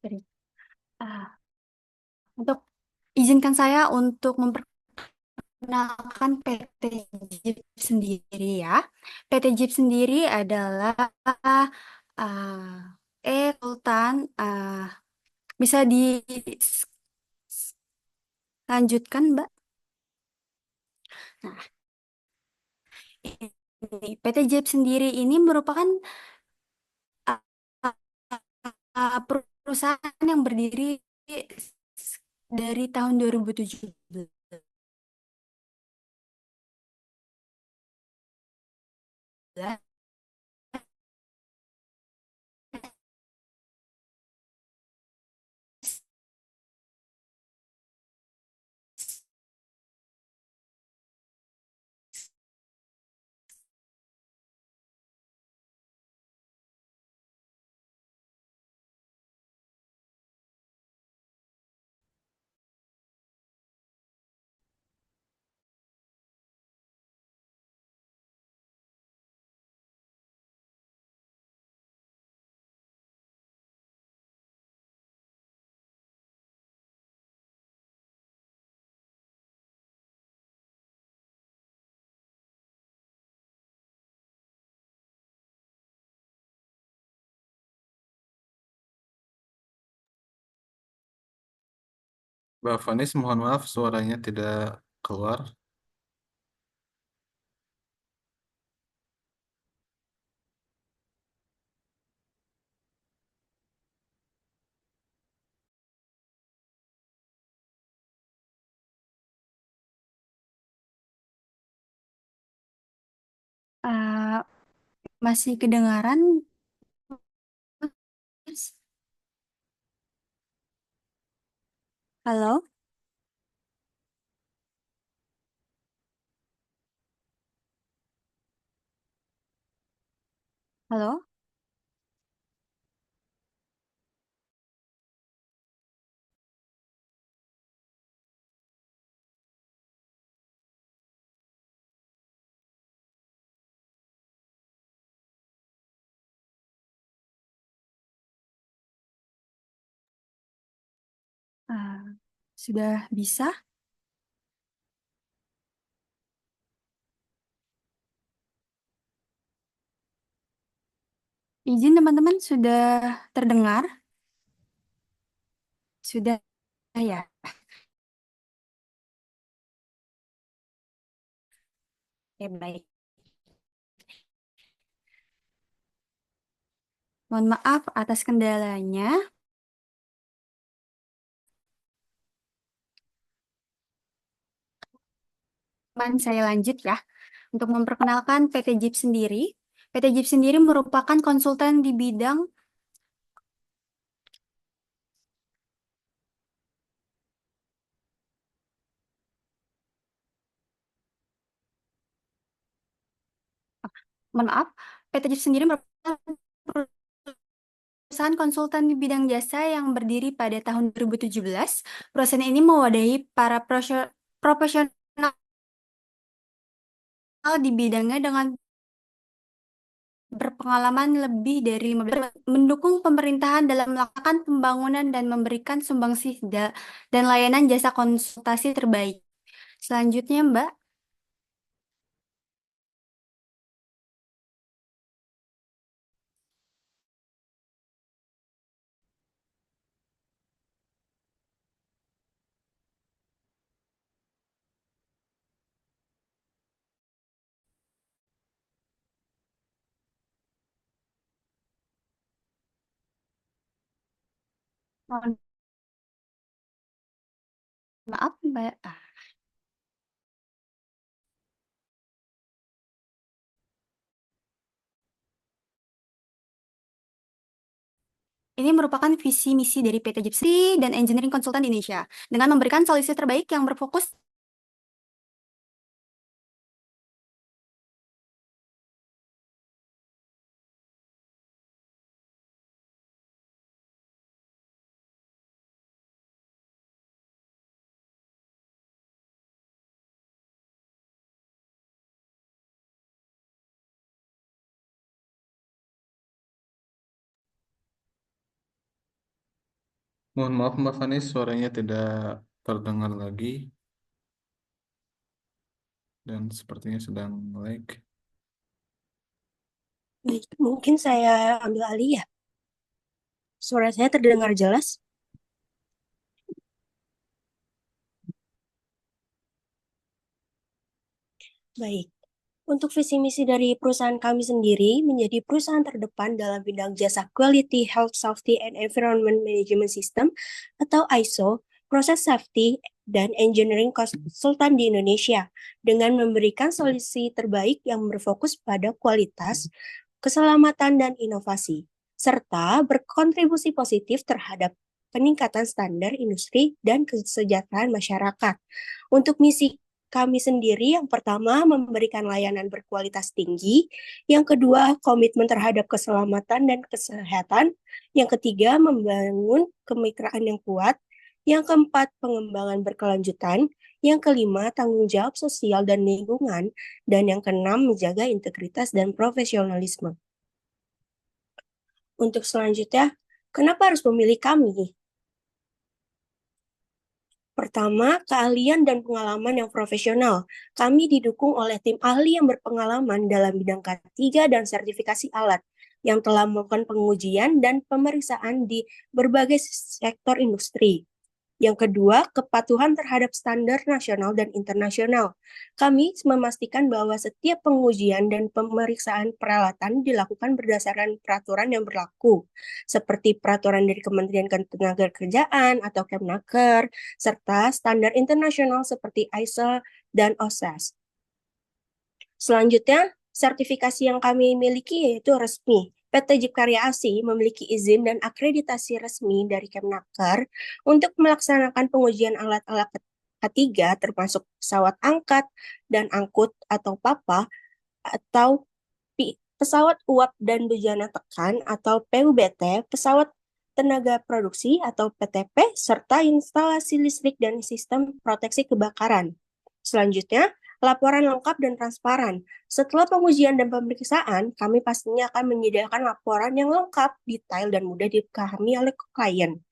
Beri. Ah, untuk izinkan saya untuk memperkenalkan PT Jeep sendiri ya. PT Jeep sendiri adalah konsultan. Bisa dilanjutkan, Mbak? Nah, ini PT Jeep sendiri ini merupakan uh, perusahaan yang berdiri dari tahun 2017. Mbak Vanis, mohon maaf suaranya tidak keluar. Uh, Masih kedengaran? Halo? Halo? Uh, Sudah bisa? Izin teman-teman sudah terdengar? Sudah ya. Oke, baik. Mohon maaf atas kendalanya. Saya lanjut ya. Untuk memperkenalkan PT JIP sendiri. PT JIP sendiri merupakan konsultan di bidang mohon maaf, PT JIP sendiri merupakan perusahaan konsultan di bidang jasa yang berdiri pada tahun 2017. Perusahaan ini mewadahi para profesional di bidangnya dengan berpengalaman lebih dari 15 mendukung pemerintahan dalam melakukan pembangunan dan memberikan sumbangsih dan layanan jasa konsultasi terbaik. Selanjutnya, Mbak. Mohon maaf, Mbak. Ini merupakan visi misi dari PT Gypsy dan Engineering Consultant di Indonesia dengan memberikan solusi terbaik yang berfokus Mohon maaf Mbak Fani, suaranya tidak terdengar lagi dan sepertinya sedang lag. Baik, mungkin saya ambil alih ya. Suara saya terdengar jelas? Baik. Untuk visi misi dari perusahaan kami sendiri menjadi perusahaan terdepan dalam bidang jasa Quality, Health, Safety, and Environment Management System atau ISO, Process Safety, dan Engineering Consultant di Indonesia dengan memberikan solusi terbaik yang berfokus pada kualitas, keselamatan, dan inovasi, serta berkontribusi positif terhadap peningkatan standar industri dan kesejahteraan masyarakat. Untuk misi kami sendiri, yang pertama, memberikan layanan berkualitas tinggi. Yang kedua, komitmen terhadap keselamatan dan kesehatan. Yang ketiga, membangun kemitraan yang kuat. Yang keempat, pengembangan berkelanjutan. Yang kelima, tanggung jawab sosial dan lingkungan. Dan yang keenam, menjaga integritas dan profesionalisme. Untuk selanjutnya, kenapa harus memilih kami? Pertama, keahlian dan pengalaman yang profesional. Kami didukung oleh tim ahli yang berpengalaman dalam bidang K3 dan sertifikasi alat, yang telah melakukan pengujian dan pemeriksaan di berbagai sektor industri. Yang kedua, kepatuhan terhadap standar nasional dan internasional. Kami memastikan bahwa setiap pengujian dan pemeriksaan peralatan dilakukan berdasarkan peraturan yang berlaku, seperti peraturan dari Kementerian Ketenagakerjaan atau Kemnaker, serta standar internasional seperti ISO dan OSAS. Selanjutnya, sertifikasi yang kami miliki yaitu resmi. PT JIP Karya Asi memiliki izin dan akreditasi resmi dari Kemnaker untuk melaksanakan pengujian alat-alat K3 termasuk pesawat angkat dan angkut atau PAPA atau pesawat uap dan bejana tekan atau PUBT, pesawat tenaga produksi atau PTP, serta instalasi listrik dan sistem proteksi kebakaran. Selanjutnya, laporan lengkap dan transparan. Setelah pengujian dan pemeriksaan, kami pastinya akan menyediakan laporan yang lengkap, detail, dan mudah dipahami oleh klien.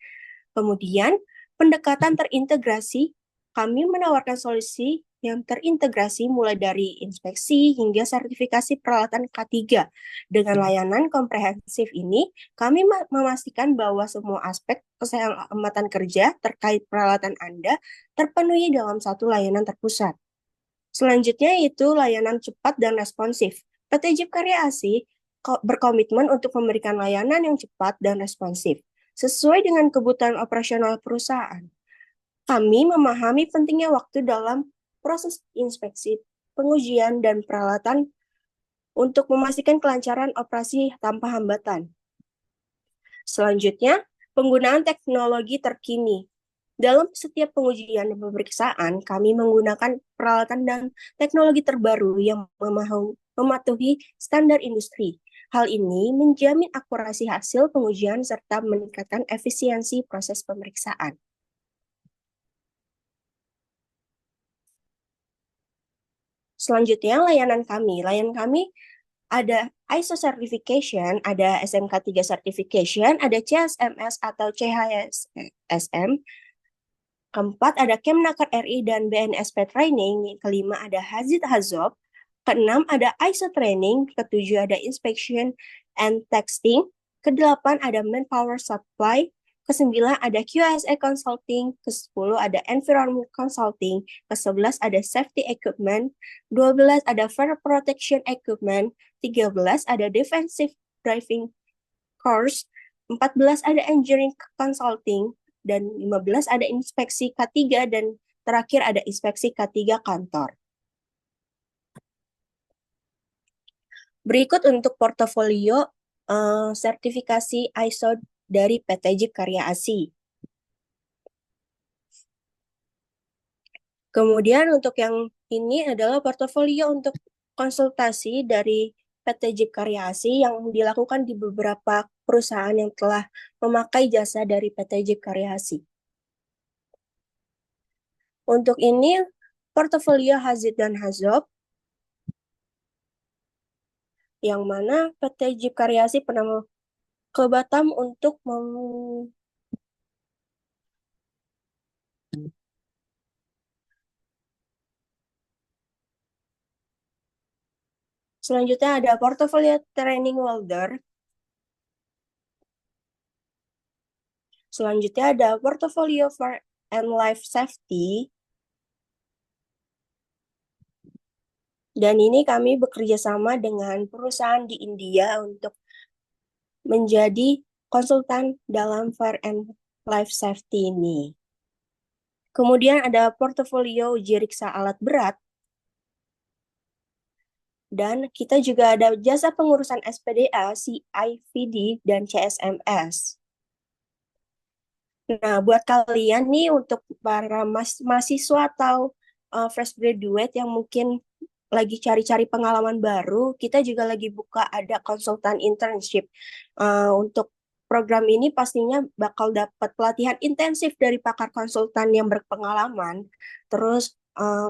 Kemudian, pendekatan terintegrasi kami menawarkan solusi yang terintegrasi mulai dari inspeksi hingga sertifikasi peralatan K3. Dengan layanan komprehensif ini, kami memastikan bahwa semua aspek keselamatan kerja terkait peralatan Anda terpenuhi dalam satu layanan terpusat. Selanjutnya yaitu layanan cepat dan responsif. PT Jeep Karya Asih berkomitmen untuk memberikan layanan yang cepat dan responsif, sesuai dengan kebutuhan operasional perusahaan. Kami memahami pentingnya waktu dalam proses inspeksi, pengujian, dan peralatan untuk memastikan kelancaran operasi tanpa hambatan. Selanjutnya, penggunaan teknologi terkini. Dalam setiap pengujian dan pemeriksaan, kami menggunakan peralatan dan teknologi terbaru yang mematuhi standar industri. Hal ini menjamin akurasi hasil pengujian serta meningkatkan efisiensi proses pemeriksaan. Selanjutnya, layanan kami. Layanan kami ada ISO certification, ada SMK 3 certification, ada CSMS atau CHSM. Keempat, ada Kemnaker RI dan BNSP training. Kelima, ada Hazid Hazob. Keenam, ada ISO training. Ketujuh, ada inspection and testing. Kedelapan, ada manpower supply. Kesembilan, ada QSA consulting. Kesepuluh, ada environment consulting. Kesebelas, ada safety equipment. 12, ada fire protection equipment. 13, ada defensive driving course. 14, ada engineering consulting. Dan 15, ada inspeksi K3. Dan terakhir, ada inspeksi K3 kantor. Berikut untuk portofolio sertifikasi ISO dari PT Jeep Karya Asih. Kemudian untuk yang ini adalah portofolio untuk konsultasi dari PT Jeep Karya Asih yang dilakukan di beberapa perusahaan yang telah memakai jasa dari PT Jeep Karya Asih. Untuk ini, portofolio Hazid dan Hazob, yang mana PT Jeep Karya Asih pernah ke Batam untuk Selanjutnya ada portofolio training welder. Selanjutnya ada portofolio fire and life safety. Dan ini kami bekerja sama dengan perusahaan di India untuk menjadi konsultan dalam fire and life safety ini. Kemudian ada portofolio uji riksa alat berat. Dan kita juga ada jasa pengurusan SPDA, CIVD, dan CSMS. Nah, buat kalian nih, untuk para mahasiswa atau fresh graduate yang mungkin lagi cari-cari pengalaman baru, kita juga lagi buka ada konsultan internship. Untuk program ini pastinya bakal dapat pelatihan intensif dari pakar konsultan yang berpengalaman. Terus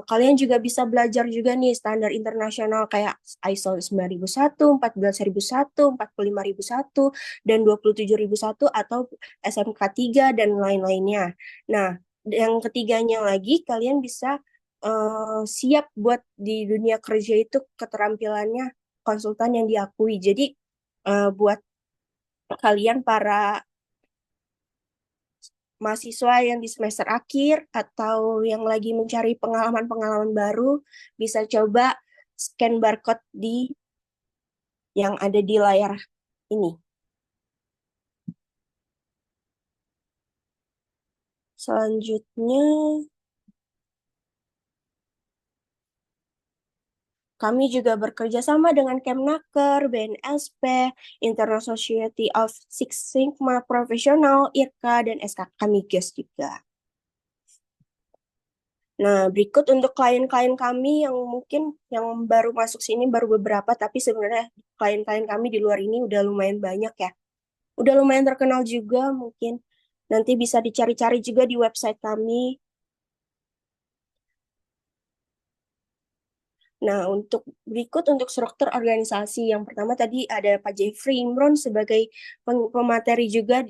kalian juga bisa belajar juga nih standar internasional kayak ISO 9001, 14001, 45001, dan 27001 atau SMK 3 dan lain-lainnya. Nah, yang ketiganya lagi kalian bisa siap buat di dunia kerja itu keterampilannya konsultan yang diakui. Jadi buat kalian para mahasiswa yang di semester akhir atau yang lagi mencari pengalaman-pengalaman baru, bisa coba scan barcode yang ada di layar ini. Selanjutnya, kami juga bekerja sama dengan Kemnaker, BNSP, International Society of Six Sigma Professional, IRKA, dan SKK Migas juga. Nah, berikut untuk klien-klien kami yang mungkin yang baru masuk sini baru beberapa, tapi sebenarnya klien-klien kami di luar ini udah lumayan banyak ya. Udah lumayan terkenal juga mungkin. Nanti bisa dicari-cari juga di website kami. Nah, berikut untuk struktur organisasi. Yang pertama tadi ada Pak Jeffrey Imron sebagai pemateri juga,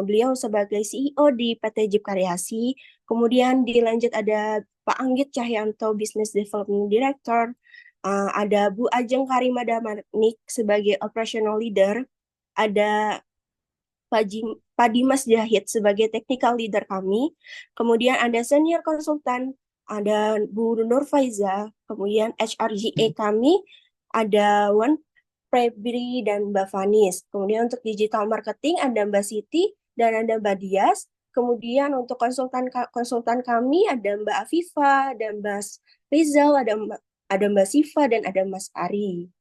beliau sebagai CEO di PT Jeep Karya Asih. Kemudian dilanjut ada Pak Anggit Cahyanto, Business Development Director, ada Bu Ajeng Karima Damanik sebagai Operational Leader, ada Pak Dimas Jahid sebagai Technical Leader kami, kemudian ada Senior Konsultan, ada Bu Nur Faiza, kemudian HRGA kami, ada Wan Febri dan Mbak Vanis. Kemudian untuk digital marketing ada Mbak Siti dan ada Mbak Dias. Kemudian untuk konsultan kami ada Mbak Afifa, ada Mas Rizal, ada Mbak Siva dan ada Mas Ari.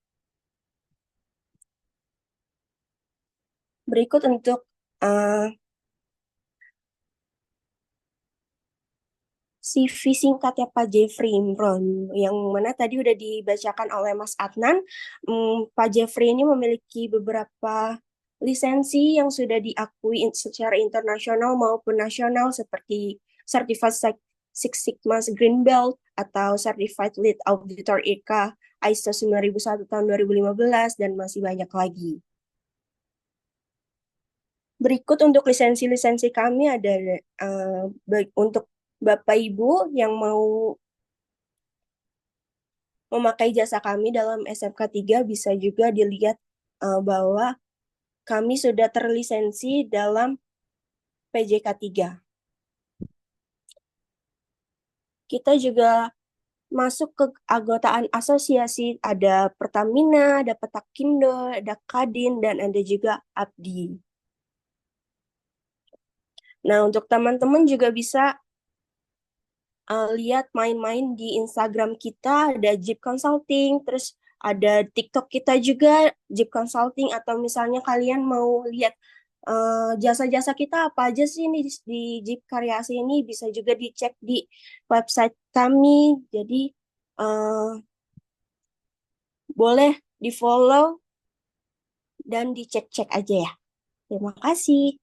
Berikut untuk CV singkatnya Pak Jeffrey Imron, yang mana tadi udah dibacakan oleh Mas Adnan. Pak Jeffrey ini memiliki beberapa lisensi yang sudah diakui secara internasional maupun nasional seperti Certified Six Sigma Green Belt atau Certified Lead Auditor ICA ISO 9001 tahun 2015 dan masih banyak lagi. Berikut untuk lisensi-lisensi kami ada untuk Bapak Ibu yang mau memakai jasa kami dalam SMK 3 bisa juga dilihat bahwa kami sudah terlisensi dalam PJK 3. Kita juga masuk ke anggotaan asosiasi, ada Pertamina, ada Petakindo, ada Kadin, dan ada juga Abdi. Nah, untuk teman-teman juga bisa lihat main-main di Instagram kita, ada Jeep Consulting, terus ada TikTok kita juga, Jeep Consulting, atau misalnya kalian mau lihat jasa-jasa kita apa aja sih nih di Jeep Karyasi ini, bisa juga dicek di website kami. Jadi boleh di-follow dan dicek-cek aja ya. Terima kasih.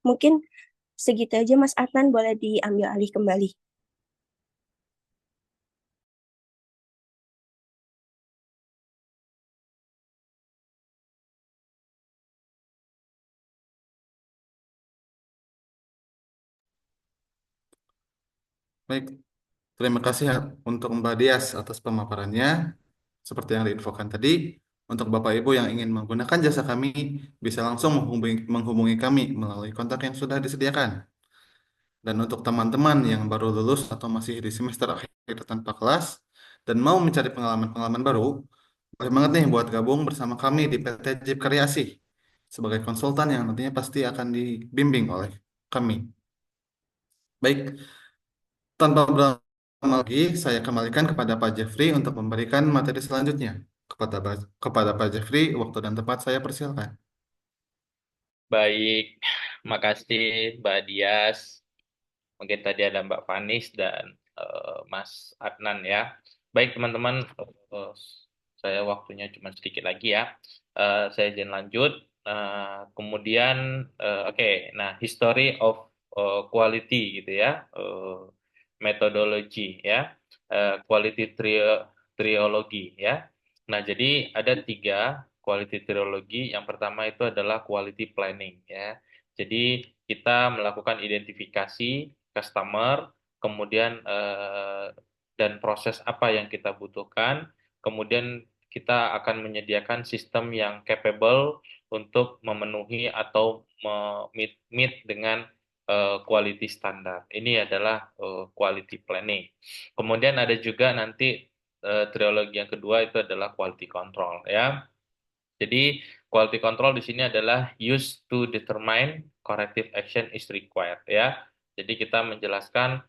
Mungkin segitu aja Mas Adnan, boleh diambil alih kembali. Baik, terima kasih untuk Mbak Dias atas pemaparannya. Seperti yang diinfokan tadi, untuk Bapak Ibu yang ingin menggunakan jasa kami, bisa langsung menghubungi kami melalui kontak yang sudah disediakan. Dan untuk teman-teman yang baru lulus atau masih di semester akhir tanpa kelas, dan mau mencari pengalaman-pengalaman baru, boleh banget nih buat gabung bersama kami di PT Jeep Karyasih sebagai konsultan yang nantinya pasti akan dibimbing oleh kami. Baik, tanpa berlama lagi, saya kembalikan kepada Pak Jeffrey untuk memberikan materi selanjutnya. Kepada Pak Jeffrey, waktu dan tempat saya persilakan. Baik, makasih Mbak Dias. Mungkin tadi ada Mbak Vanis dan Mas Adnan ya. Baik teman-teman, saya waktunya cuma sedikit lagi ya. Saya izin lanjut. Kemudian, oke, nah history of quality gitu ya, metodologi ya, quality triology ya. Nah jadi ada 3 quality triology. Yang pertama itu adalah quality planning ya. Jadi kita melakukan identifikasi customer, kemudian dan proses apa yang kita butuhkan, kemudian kita akan menyediakan sistem yang capable untuk memenuhi atau meet dengan quality standar. Ini adalah quality planning. Kemudian ada juga nanti trilogi yang kedua itu adalah quality control ya. Jadi quality control di sini adalah used to determine corrective action is required ya. Jadi kita menjelaskan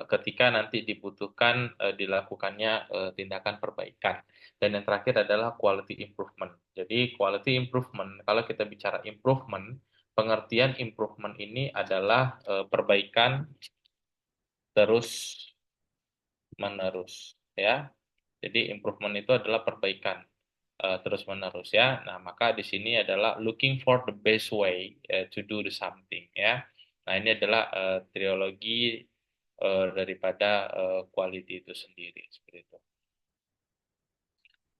ketika nanti dibutuhkan dilakukannya tindakan perbaikan. Dan yang terakhir adalah quality improvement. Jadi quality improvement, kalau kita bicara improvement, pengertian improvement ini adalah perbaikan terus menerus ya. Jadi improvement itu adalah perbaikan terus-menerus ya. Nah, maka di sini adalah looking for the best way to do the something ya. Nah, ini adalah trilogi daripada quality itu sendiri seperti itu.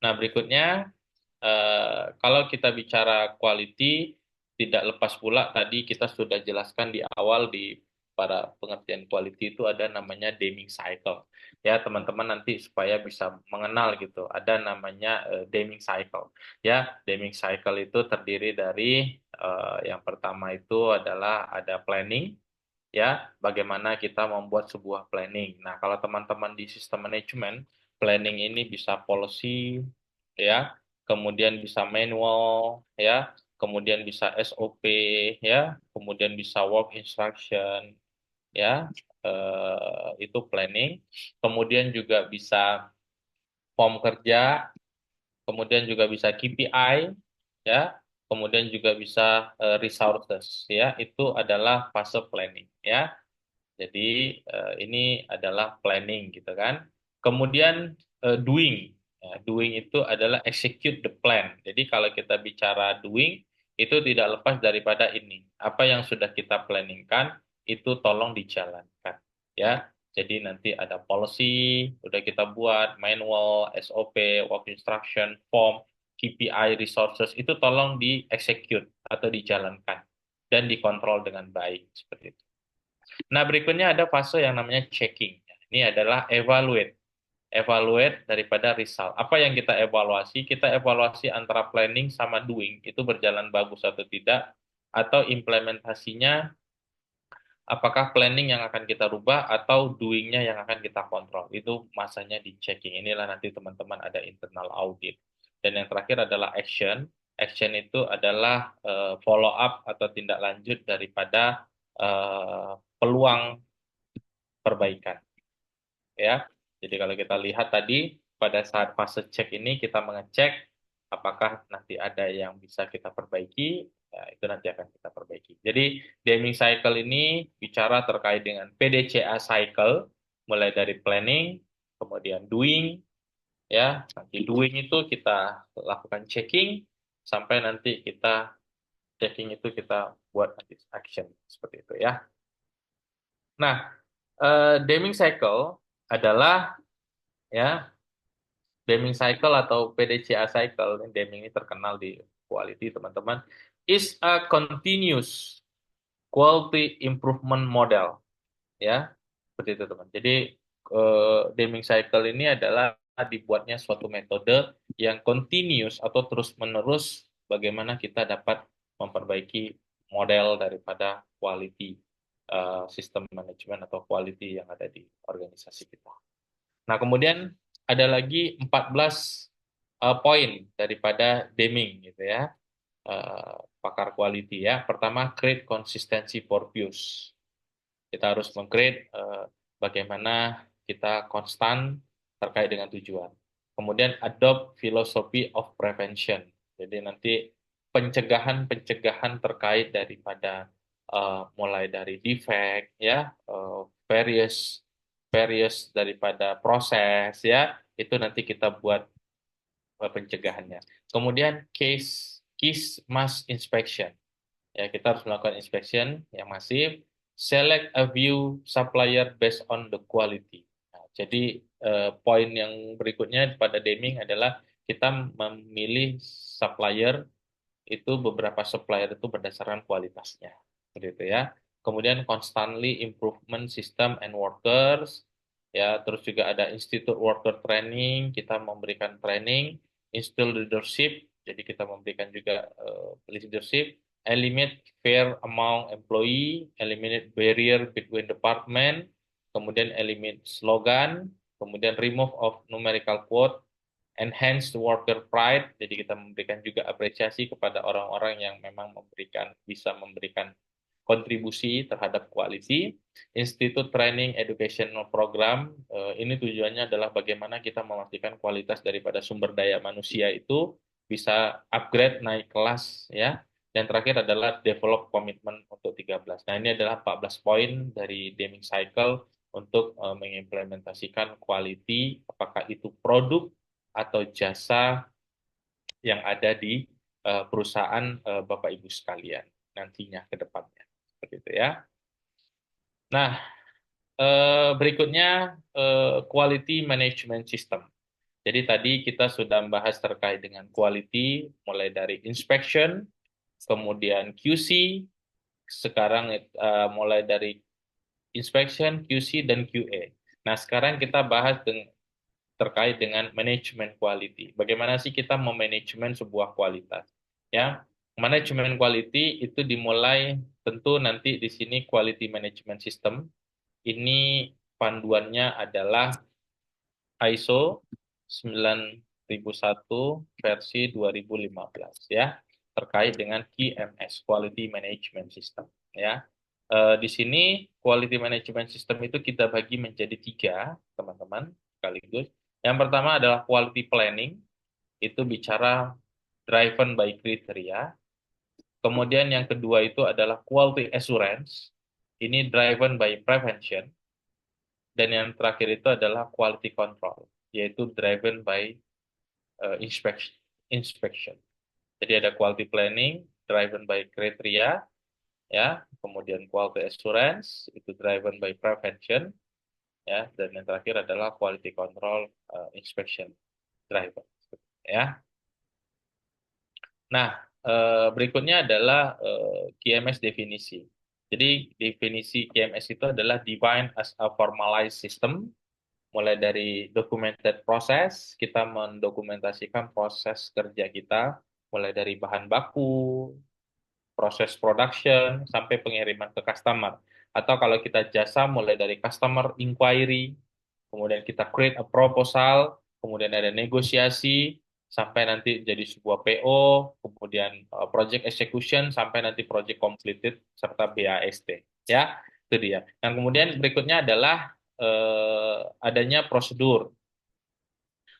Nah, berikutnya kalau kita bicara quality, tidak lepas pula tadi kita sudah jelaskan di awal di pada pengertian quality itu ada namanya Deming cycle. Ya, teman-teman nanti supaya bisa mengenal gitu. Ada namanya Deming cycle. Ya, Deming cycle itu terdiri dari yang pertama itu adalah ada planning, ya, bagaimana kita membuat sebuah planning. Nah, kalau teman-teman di sistem manajemen, planning ini bisa policy, ya, kemudian bisa manual, ya, kemudian bisa SOP, ya, kemudian bisa work instruction, ya, itu planning. Kemudian juga bisa form kerja, kemudian juga bisa KPI, ya, kemudian juga bisa resources, ya, itu adalah fase planning, ya. Jadi ini adalah planning gitu kan. Kemudian doing. Ya, doing itu adalah execute the plan. Jadi kalau kita bicara doing itu tidak lepas daripada ini. Apa yang sudah kita planningkan itu tolong dijalankan. Ya. Jadi nanti ada policy, udah kita buat, manual, SOP, work instruction, form, KPI, resources, itu tolong di-execute atau dijalankan dan dikontrol dengan baik seperti itu. Nah, berikutnya ada fase yang namanya checking. Ini adalah evaluate. Evaluate daripada result. Apa yang kita evaluasi? Kita evaluasi antara planning sama doing, itu berjalan bagus atau tidak, atau implementasinya, apakah planning yang akan kita rubah atau doing-nya yang akan kita kontrol. Itu masanya di checking. Inilah nanti teman-teman ada internal audit. Dan yang terakhir adalah action. Action itu adalah follow up atau tindak lanjut daripada peluang perbaikan, ya. Jadi kalau kita lihat tadi pada saat fase cek ini kita mengecek apakah nanti ada yang bisa kita perbaiki, ya, itu nanti akan kita perbaiki. Jadi Deming cycle ini bicara terkait dengan PDCA cycle, mulai dari planning, kemudian doing, ya. Nanti doing itu kita lakukan checking sampai nanti kita checking itu kita buat nanti action seperti itu, ya. Nah, Deming cycle adalah, ya, Deming cycle atau PDCA cycle. Deming ini terkenal di quality, teman-teman, is a continuous quality improvement model, ya, seperti itu, teman. Jadi Deming cycle ini adalah dibuatnya suatu metode yang continuous atau terus-menerus bagaimana kita dapat memperbaiki model daripada quality sistem manajemen atau quality yang ada di organisasi kita. Nah, kemudian ada lagi 14 poin daripada Deming gitu ya. Pakar quality ya. Pertama, create consistency purpose. Kita harus meng-create bagaimana kita konstan terkait dengan tujuan. Kemudian adopt philosophy of prevention. Jadi nanti pencegahan-pencegahan terkait daripada mulai dari defect, ya, various daripada proses, ya, itu nanti kita buat pencegahannya. Kemudian case mass inspection, ya, kita harus melakukan inspection yang masif. Select a few supplier based on the quality. Nah, jadi poin yang berikutnya pada Deming adalah kita memilih supplier itu, beberapa supplier itu berdasarkan kualitasnya, gitu ya. Kemudian constantly improvement system and workers, ya. Terus juga ada institute worker training, kita memberikan training, instill leadership, jadi kita memberikan juga leadership, eliminate fear among employee, eliminate barrier between department, kemudian eliminate slogan, kemudian remove of numerical quote, enhance the worker pride, jadi kita memberikan juga apresiasi kepada orang-orang yang memang bisa memberikan kontribusi terhadap quality. Institute Training Educational Program, ini tujuannya adalah bagaimana kita memastikan kualitas daripada sumber daya manusia itu bisa upgrade, naik kelas, ya. Dan terakhir adalah develop komitmen untuk 13. Nah, ini adalah 14 poin dari Deming Cycle untuk mengimplementasikan quality, apakah itu produk atau jasa yang ada di perusahaan Bapak Ibu sekalian nantinya ke depannya. Seperti itu ya. Nah, berikutnya quality management system. Jadi tadi kita sudah membahas terkait dengan quality, mulai dari inspection, kemudian QC, sekarang mulai dari inspection, QC, dan QA. Nah, sekarang kita bahas terkait dengan manajemen quality. Bagaimana sih kita memanajemen sebuah kualitas? Ya, manajemen quality itu dimulai tentu nanti di sini quality management system. Ini panduannya adalah ISO 9001 versi 2015 ya, terkait dengan QMS, Quality Management System ya. Di sini Quality Management System itu kita bagi menjadi 3, teman-teman, sekaligus. Yang pertama adalah Quality Planning, itu bicara driven by criteria. Kemudian yang kedua itu adalah Quality Assurance, ini driven by prevention. Dan yang terakhir itu adalah Quality Control, yaitu driven by inspection. Jadi ada quality planning, driven by criteria, ya, kemudian quality assurance itu driven by prevention, ya, dan yang terakhir adalah quality control, inspection driven, ya. Nah, berikutnya adalah QMS definisi. Jadi definisi QMS itu adalah defined as a formalized system. Mulai dari documented process, kita mendokumentasikan proses kerja kita, mulai dari bahan baku, proses production, sampai pengiriman ke customer. Atau kalau kita jasa, mulai dari customer inquiry, kemudian kita create a proposal, kemudian ada negosiasi, sampai nanti jadi sebuah PO, kemudian project execution, sampai nanti project completed, serta BAST. Ya, itu dia. Yang kemudian berikutnya adalah adanya prosedur.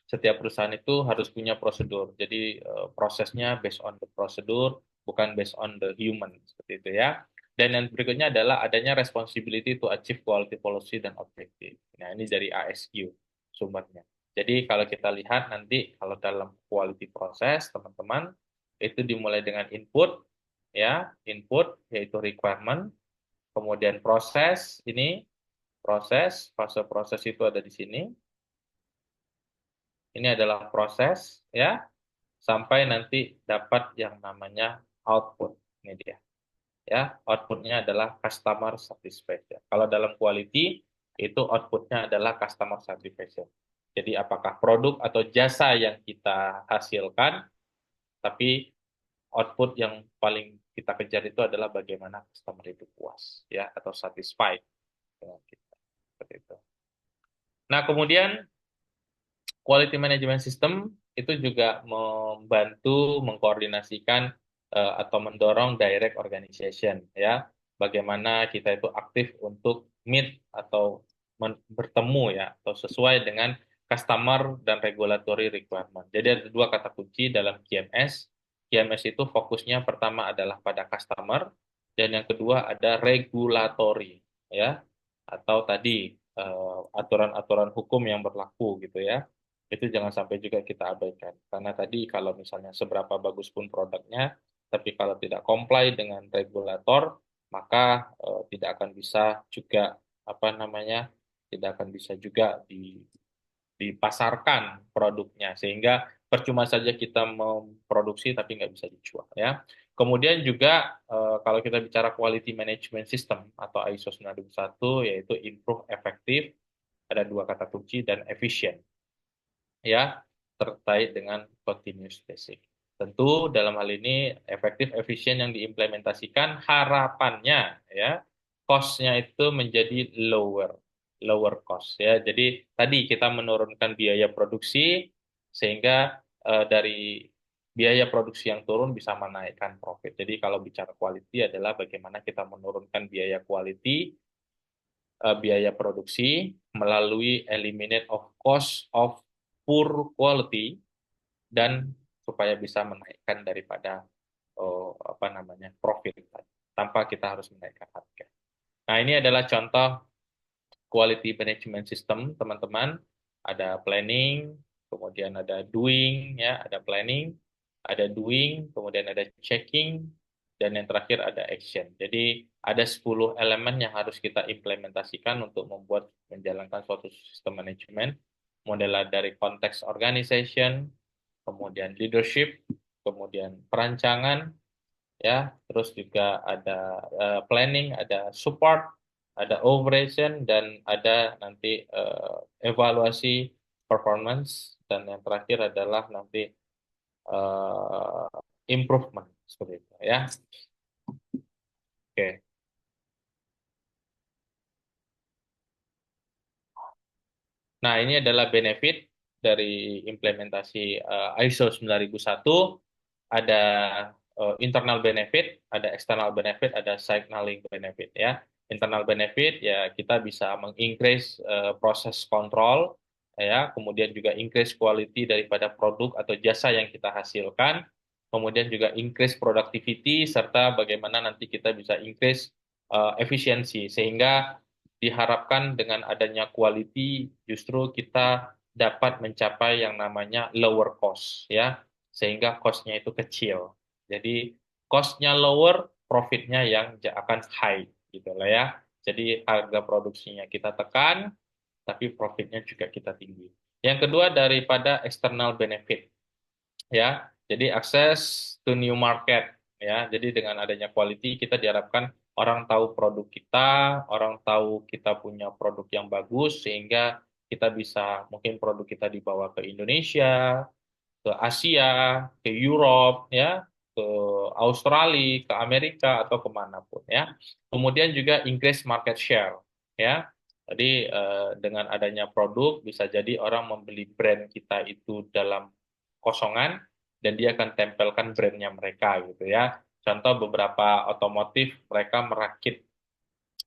Setiap perusahaan itu harus punya prosedur. Jadi prosesnya based on the prosedur, bukan based on the human, seperti itu ya. Dan yang berikutnya adalah adanya responsibility to achieve quality policy dan objective. Nah, ini dari ASQ sumbernya. Jadi kalau kita lihat nanti kalau dalam quality proses, teman-teman, itu dimulai dengan input, ya, input yaitu requirement, kemudian proses ini. Fase proses itu ada di sini. Ini adalah proses, ya, sampai nanti dapat yang namanya output. Ini dia. Ya, outputnya adalah customer satisfaction. Kalau dalam quality, itu outputnya adalah customer satisfaction. Jadi apakah produk atau jasa yang kita hasilkan, tapi output yang paling kita kejar itu adalah bagaimana customer itu puas, ya, atau satisfied dengan kita. Seperti itu. Nah, kemudian quality management system itu juga membantu mengkoordinasikan atau mendorong direct organization, ya. Bagaimana kita itu aktif untuk meet atau bertemu, ya, atau sesuai dengan customer dan regulatory requirement. Jadi ada 2 kata kunci dalam QMS. QMS itu fokusnya pertama adalah pada customer, dan yang kedua ada regulatory, ya, atau tadi aturan-aturan hukum yang berlaku gitu ya. Itu jangan sampai juga kita abaikan. Karena tadi kalau misalnya seberapa bagus pun produknya, tapi kalau tidak comply dengan regulator, maka tidak akan bisa juga tidak akan bisa juga dipasarkan produknya, sehingga percuma saja kita memproduksi tapi nggak bisa dijual, ya. Kemudian juga kalau kita bicara quality management system atau ISO 9001, yaitu improve, efektif, ada 2 kata kunci, dan efisien, ya, terkait dengan continuous basic. Tentu dalam hal ini efektif, efisien yang diimplementasikan harapannya, ya, cost-nya itu menjadi lower cost, ya. Jadi tadi kita menurunkan biaya produksi sehingga dari biaya produksi yang turun bisa menaikkan profit. Jadi kalau bicara quality adalah bagaimana kita menurunkan biaya quality, biaya produksi melalui eliminate of cost of poor quality, dan supaya bisa menaikkan daripada profit tanpa kita harus menaikkan harga. Nah, ini adalah contoh quality management system, teman-teman. Ada planning, kemudian ada doing, ya, ada planning, ada doing, kemudian ada checking, dan yang terakhir ada action. Jadi ada 10 elemen yang harus kita implementasikan untuk menjalankan suatu sistem manajemen. Model dari konteks organization, kemudian leadership, kemudian perancangan, ya, terus juga ada planning, ada support, ada operation, dan ada nanti evaluasi performance, dan yang terakhir adalah nanti eh, improvement seperti itu ya. Oke. Nah, ini adalah benefit dari implementasi ISO 9001. Ada internal benefit, ada external benefit, ada signaling benefit ya. Internal benefit ya kita bisa mengincrease proses kontrol ya, kemudian juga increase quality daripada produk atau jasa yang kita hasilkan, kemudian juga increase productivity serta bagaimana nanti kita bisa increase efisiensi sehingga diharapkan dengan adanya quality justru kita dapat mencapai yang namanya lower cost ya, sehingga cost-nya itu kecil. Jadi cost-nya lower, profit-nya yang akan high gitu lah ya. Jadi harga produksinya kita tekan, tapi profit-nya juga kita tinggi. Yang kedua daripada external benefit ya. Jadi access to new market ya. Jadi dengan adanya quality kita diharapkan orang tahu produk kita, orang tahu kita punya produk yang bagus sehingga kita bisa mungkin produk kita dibawa ke Indonesia, ke Asia, ke Europe ya, ke Australia, ke Amerika atau kemanapun ya. Kemudian juga increase market share ya. Jadi dengan adanya produk bisa jadi orang membeli brand kita itu dalam kosongan dan dia akan tempelkan brandnya mereka gitu ya. Contoh beberapa otomotif mereka merakit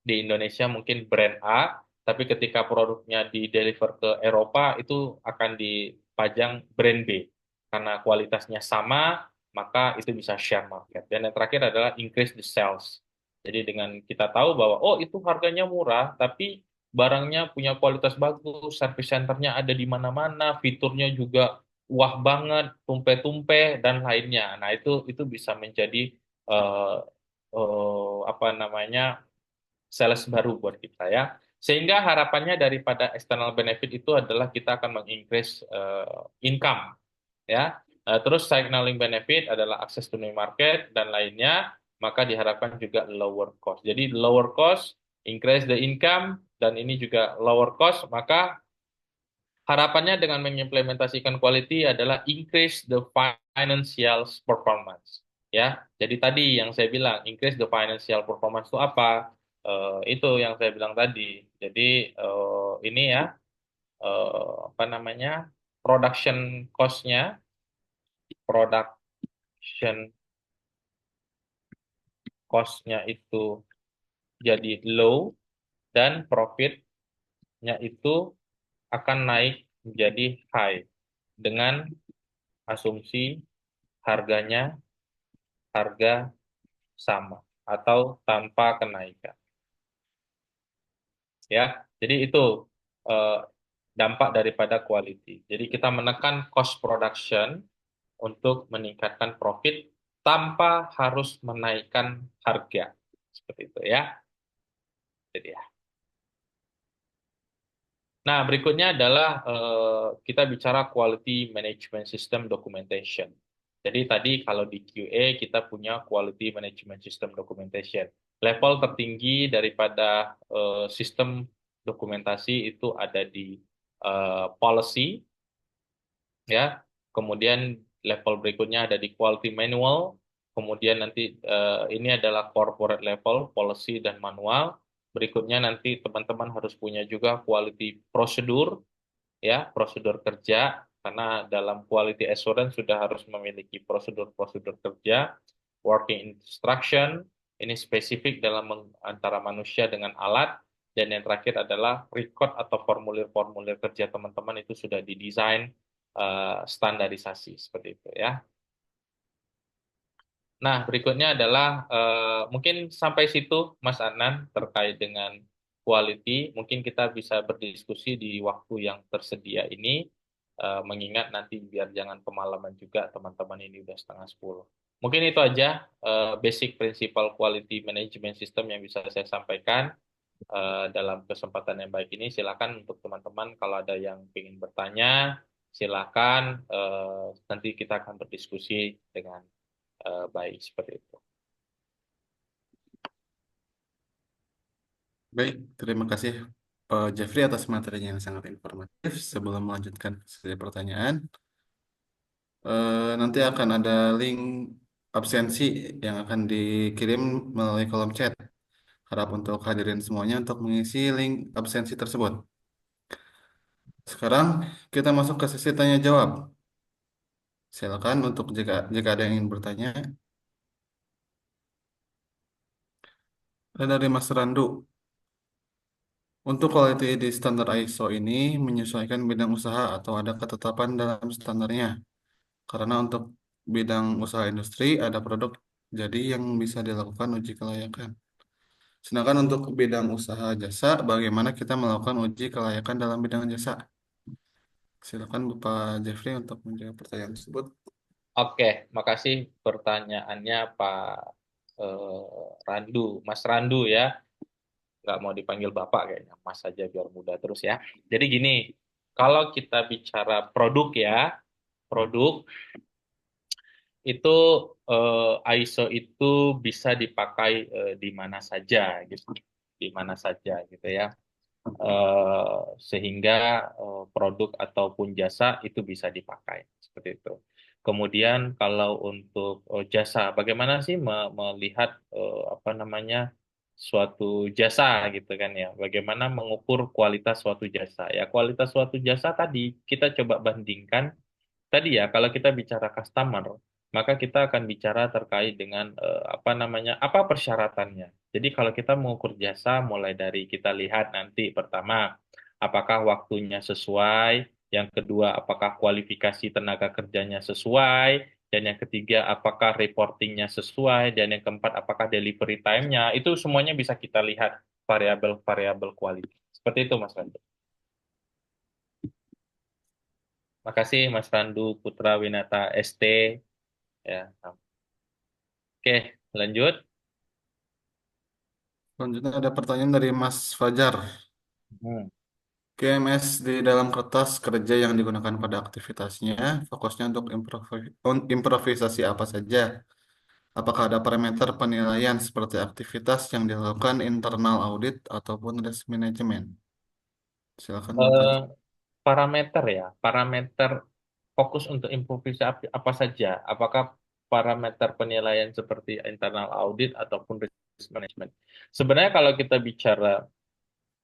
di Indonesia mungkin brand A, tapi ketika produknya di deliver ke Eropa itu akan dipajang brand B. Karena kualitasnya sama, maka itu bisa share market. Dan yang terakhir adalah increase the sales. Jadi dengan kita tahu bahwa oh itu harganya murah, tapi barangnya punya kualitas bagus, service centernya ada di mana-mana, fiturnya juga wah banget, tumpe-tumpe dan lainnya. Nah itu bisa menjadi apa namanya sales baru buat kita ya. Sehingga harapannya daripada external benefit itu adalah kita akan mengincrease income ya. Terus signaling benefit adalah akses to new market dan lainnya, maka diharapkan juga lower cost. Jadi lower cost, increase the income, dan ini juga lower cost, maka harapannya dengan mengimplementasikan quality adalah increase the financial performance. Ya, jadi tadi yang saya bilang increase the financial performance itu apa? Itu yang saya bilang tadi. Jadi ini ya apa namanya production cost-nya, production cost-nya itu jadi low dan profit-nya itu akan naik menjadi high dengan asumsi harganya harga sama atau tanpa kenaikan. Ya, jadi itu eh, dampak daripada quality. Jadi kita menekan cost production untuk meningkatkan profit tanpa harus menaikkan harga. Seperti itu ya. Jadi ya. Nah, berikutnya adalah kita bicara quality management system documentation. Jadi tadi kalau di QA kita punya quality management system documentation. Level tertinggi daripada sistem dokumentasi itu ada di policy, ya. Kemudian level berikutnya ada di quality manual. Kemudian nanti ini adalah corporate level, policy dan manual. Berikutnya nanti teman-teman harus punya juga quality prosedur, ya, prosedur kerja, karena dalam quality assurance sudah harus memiliki prosedur-prosedur kerja, working instruction, ini spesifik dalam antara manusia dengan alat, dan yang terakhir adalah record atau formulir-formulir kerja teman-teman itu sudah didesain standarisasi seperti itu ya. Nah, berikutnya adalah mungkin sampai situ Mas Anan terkait dengan quality. Mungkin kita bisa berdiskusi di waktu yang tersedia ini, mengingat nanti biar jangan kemalaman juga teman-teman ini udah 9:30. Mungkin itu aja basic principle quality management system yang bisa saya sampaikan dalam kesempatan yang baik ini. Silakan untuk teman-teman kalau ada yang ingin bertanya, silakan nanti kita akan berdiskusi dengan baik seperti itu. Baik, terima kasih Pak Jeffrey atas materinya yang sangat informatif. Sebelum melanjutkan sesi pertanyaan, nanti akan ada link absensi yang akan dikirim melalui kolom chat. Harap untuk hadirin semuanya untuk mengisi link absensi tersebut. Sekarang kita masuk ke sesi tanya jawab. Silakan untuk jika ada yang ingin bertanya. Ada dari Mas Randu. Untuk quality di standar ISO ini menyesuaikan bidang usaha atau ada ketetapan dalam standarnya. Karena untuk bidang usaha industri ada produk jadi yang bisa dilakukan uji kelayakan. Sedangkan untuk bidang usaha jasa, bagaimana kita melakukan uji kelayakan dalam bidang jasa? Silakan Bapak Jeffrey untuk menjawab pertanyaan tersebut. Oke, makasih pertanyaannya Pak Randu, Mas Randu ya. Nggak mau dipanggil Bapak kayaknya, Mas saja biar mudah terus ya. Jadi gini, kalau kita bicara produk ya, produk itu ISO itu bisa dipakai di mana saja gitu, di mana saja gitu ya. Sehingga produk ataupun jasa itu bisa dipakai seperti itu. Kemudian kalau untuk jasa, bagaimana sih melihat apa namanya suatu jasa gitu kan ya? Bagaimana mengukur kualitas suatu jasa? Ya kualitas suatu jasa tadi kita coba bandingkan. Tadi ya, kalau kita bicara customer, maka kita akan bicara terkait dengan apa namanya, apa persyaratannya. Jadi kalau kita mengukur jasa, mulai dari kita lihat nanti pertama, apakah waktunya sesuai, yang kedua, apakah kualifikasi tenaga kerjanya sesuai, dan yang ketiga, apakah reportingnya sesuai, dan yang keempat, apakah delivery time-nya, itu semuanya bisa kita lihat variabel-variabel kualitas. Seperti itu, Mas Randu. Makasih Mas Randu Putra Winata ST. Ya. Oke, lanjut. Selanjutnya ada pertanyaan dari Mas Fajar. Hmm. QMS di dalam kertas kerja yang digunakan pada aktivitasnya, fokusnya untuk improvisasi apa saja? Apakah ada parameter penilaian seperti aktivitas yang dilakukan internal audit ataupun risk management? Silakan Bapak. Eh, Parameter ya, parameter fokus untuk improvisasi apa saja? Apakah parameter penilaian seperti internal audit ataupun risk management? Sebenarnya kalau kita bicara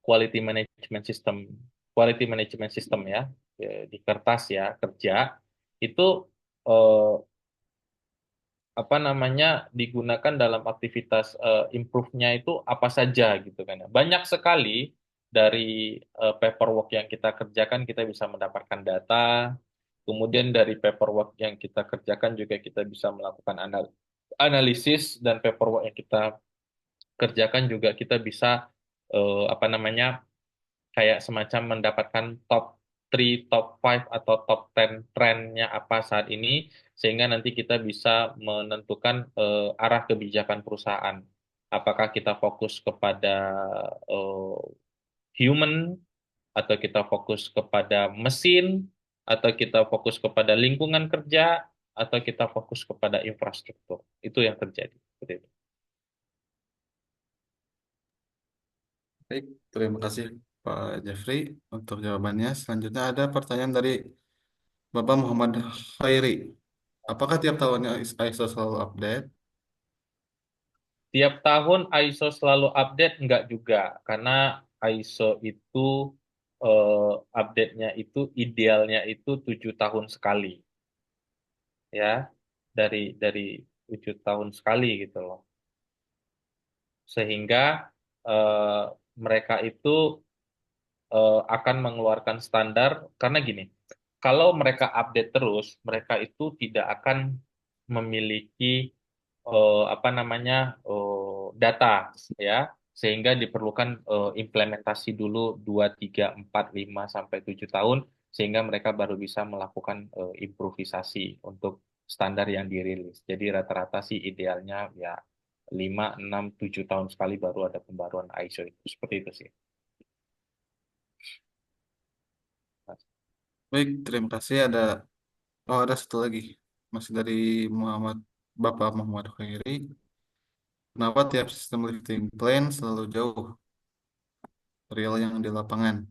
quality management system, quality management system ya, di kertas ya kerja itu eh, apa namanya digunakan dalam aktivitas improve-nya itu apa saja gitu kan ya. Banyak sekali dari paperwork yang kita kerjakan kita bisa mendapatkan data, kemudian dari paperwork yang kita kerjakan juga kita bisa melakukan analisis dan paperwork yang kita kerjakan juga kita bisa apa namanya kayak semacam mendapatkan top 3, top 5 atau top 10 trennya apa saat ini sehingga nanti kita bisa menentukan arah kebijakan perusahaan. Apakah kita fokus kepada eh, human atau kita fokus kepada mesin atau kita fokus kepada lingkungan kerja atau kita fokus kepada infrastruktur. Itu yang terjadi. Seperti itu. Baik, terima kasih Pak Jeffrey untuk jawabannya. Selanjutnya ada pertanyaan dari Bapak Muhammad Khairi. Apakah tiap tahunnya ISO selalu update? Tiap tahun ISO selalu update enggak juga karena ISO itu update-nya itu idealnya itu 7 tahun sekali ya dari 7 tahun sekali gitu loh sehingga eh, mereka itu akan mengeluarkan standar karena gini kalau mereka update terus mereka itu tidak akan memiliki apa namanya data ya sehingga diperlukan implementasi dulu 2 3 4 5 sampai 7 tahun sehingga mereka baru bisa melakukan improvisasi untuk standar yang dirilis. Jadi rata-rata sih idealnya ya 5 6 7 tahun sekali baru ada pembaruan ISO itu. Seperti itu sih. Baik, terima kasih. Ada satu lagi. Masih dari Muhammad Bapak Muhammad Khairi. Kenapa tiap sistem lifting plan selalu jauh? real yang di lapangan.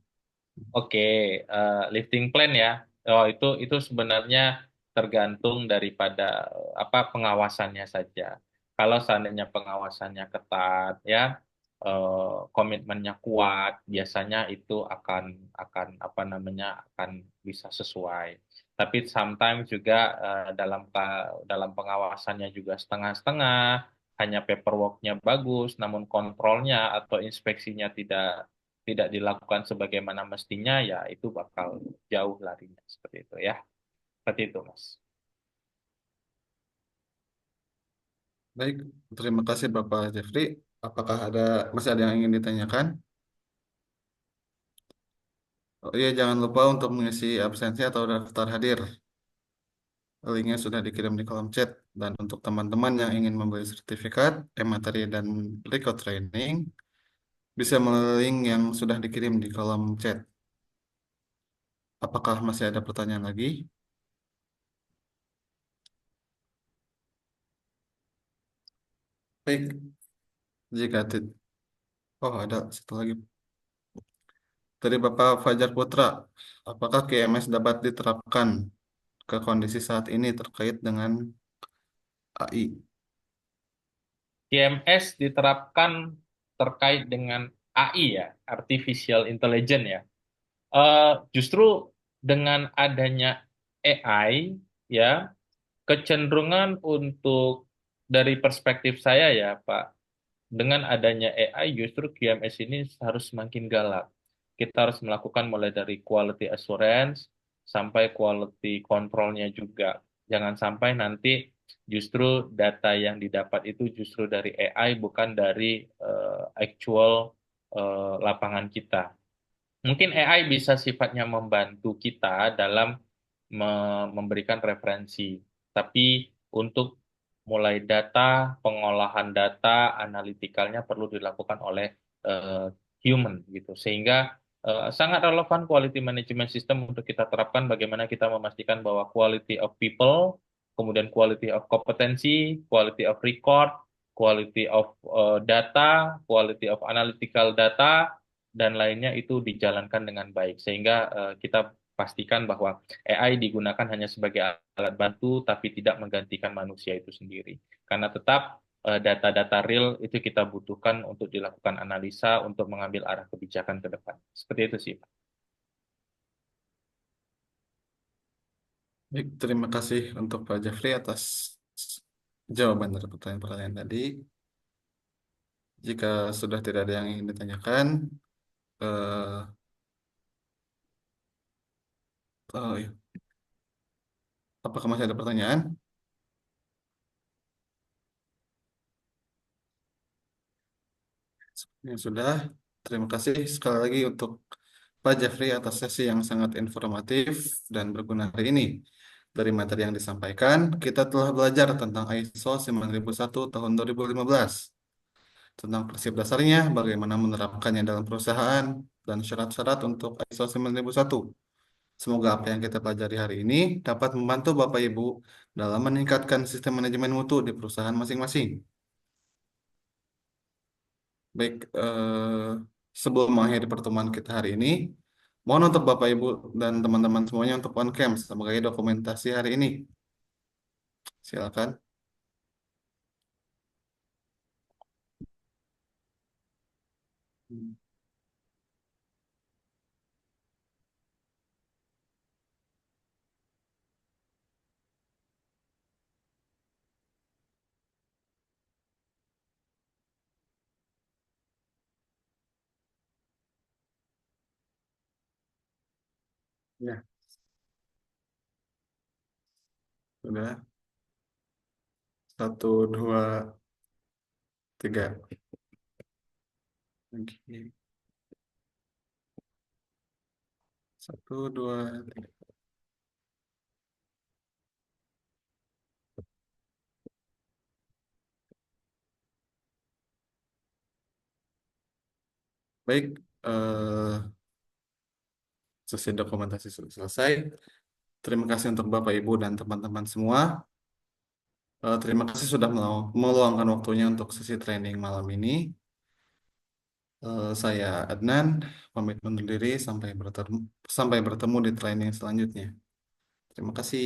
Oke, lifting plan ya. Oh, itu sebenarnya tergantung daripada apa pengawasannya saja. Kalau seandainya pengawasannya ketat ya, komitmennya kuat, biasanya itu akan apa namanya akan bisa sesuai. Tapi sometimes juga dalam pengawasannya juga setengah-setengah, hanya paperworknya bagus, namun kontrolnya atau inspeksinya tidak dilakukan sebagaimana mestinya, ya itu bakal jauh larinya seperti itu ya. Seperti itu, Mas. Baik, terima kasih Bapak Jeffrey. Apakah masih ada yang ingin ditanyakan? Oh iya, jangan lupa untuk mengisi absensi atau daftar hadir. Linknya sudah dikirim di kolom chat. Dan untuk teman-teman yang ingin membeli sertifikat, materi dan record training, bisa melalui link yang sudah dikirim di kolom chat. Apakah masih ada pertanyaan lagi? Baik, jika tidak, oh ada satu lagi. Dari Bapak Fajar Putra, apakah QMS dapat diterapkan ke kondisi saat ini terkait dengan AI? GMS diterapkan terkait dengan AI ya, Artificial Intelligence ya. Justru dengan adanya AI ya, kecenderungan untuk dari perspektif saya ya Pak, dengan adanya AI justru QMS ini harus semakin galak. Kita harus melakukan mulai dari quality assurance sampai quality controlnya juga. Jangan sampai nanti justru data yang didapat itu justru dari AI bukan dari actual lapangan kita. Mungkin AI bisa sifatnya membantu kita dalam memberikan referensi, tapi untuk mulai data, pengolahan data, analitikalnya perlu dilakukan oleh eh, human gitu. Sehingga sangat relevan quality management system untuk kita terapkan bagaimana kita memastikan bahwa quality of people, kemudian quality of kompetensi, quality of record, quality of data, quality of analytical data dan lainnya itu dijalankan dengan baik sehingga kita pastikan bahwa AI digunakan hanya sebagai alat bantu tapi tidak menggantikan manusia itu sendiri. Karena tetap data-data real itu kita butuhkan untuk dilakukan analisa untuk mengambil arah kebijakan ke depan. Seperti itu sih, Pak. Baik, terima kasih untuk Pak Jeffrey atas jawaban dari pertanyaan-pertanyaan tadi. Jika sudah tidak ada yang ingin ditanyakan, eh, oh, iya. Apakah masih ada pertanyaan? Yang sudah, terima kasih sekali lagi untuk Pak Jeffrey atas sesi yang sangat informatif dan berguna hari ini. Dari materi yang disampaikan, kita telah belajar tentang ISO 9001 tahun 2015, tentang prinsip dasarnya, bagaimana menerapkannya dalam perusahaan, dan syarat-syarat untuk ISO 9001. Semoga apa yang kita pelajari hari ini dapat membantu Bapak Ibu dalam meningkatkan sistem manajemen mutu di perusahaan masing-masing. Baik, sebelum mengakhiri pertemuan kita hari ini, mohon untuk Bapak Ibu dan teman-teman semuanya untuk on cam sebagai dokumentasi hari ini. Silakan. Ya, sudah. Satu, dua, tiga. Oke. Satu, dua, tiga. Baik, sesi dokumentasi sudah selesai. Terima kasih untuk Bapak Ibu dan teman-teman semua. Terima kasih sudah meluangkan waktunya untuk sesi training malam ini. Saya Adnan, pamit undur diri sampai bertemu di training selanjutnya. Terima kasih.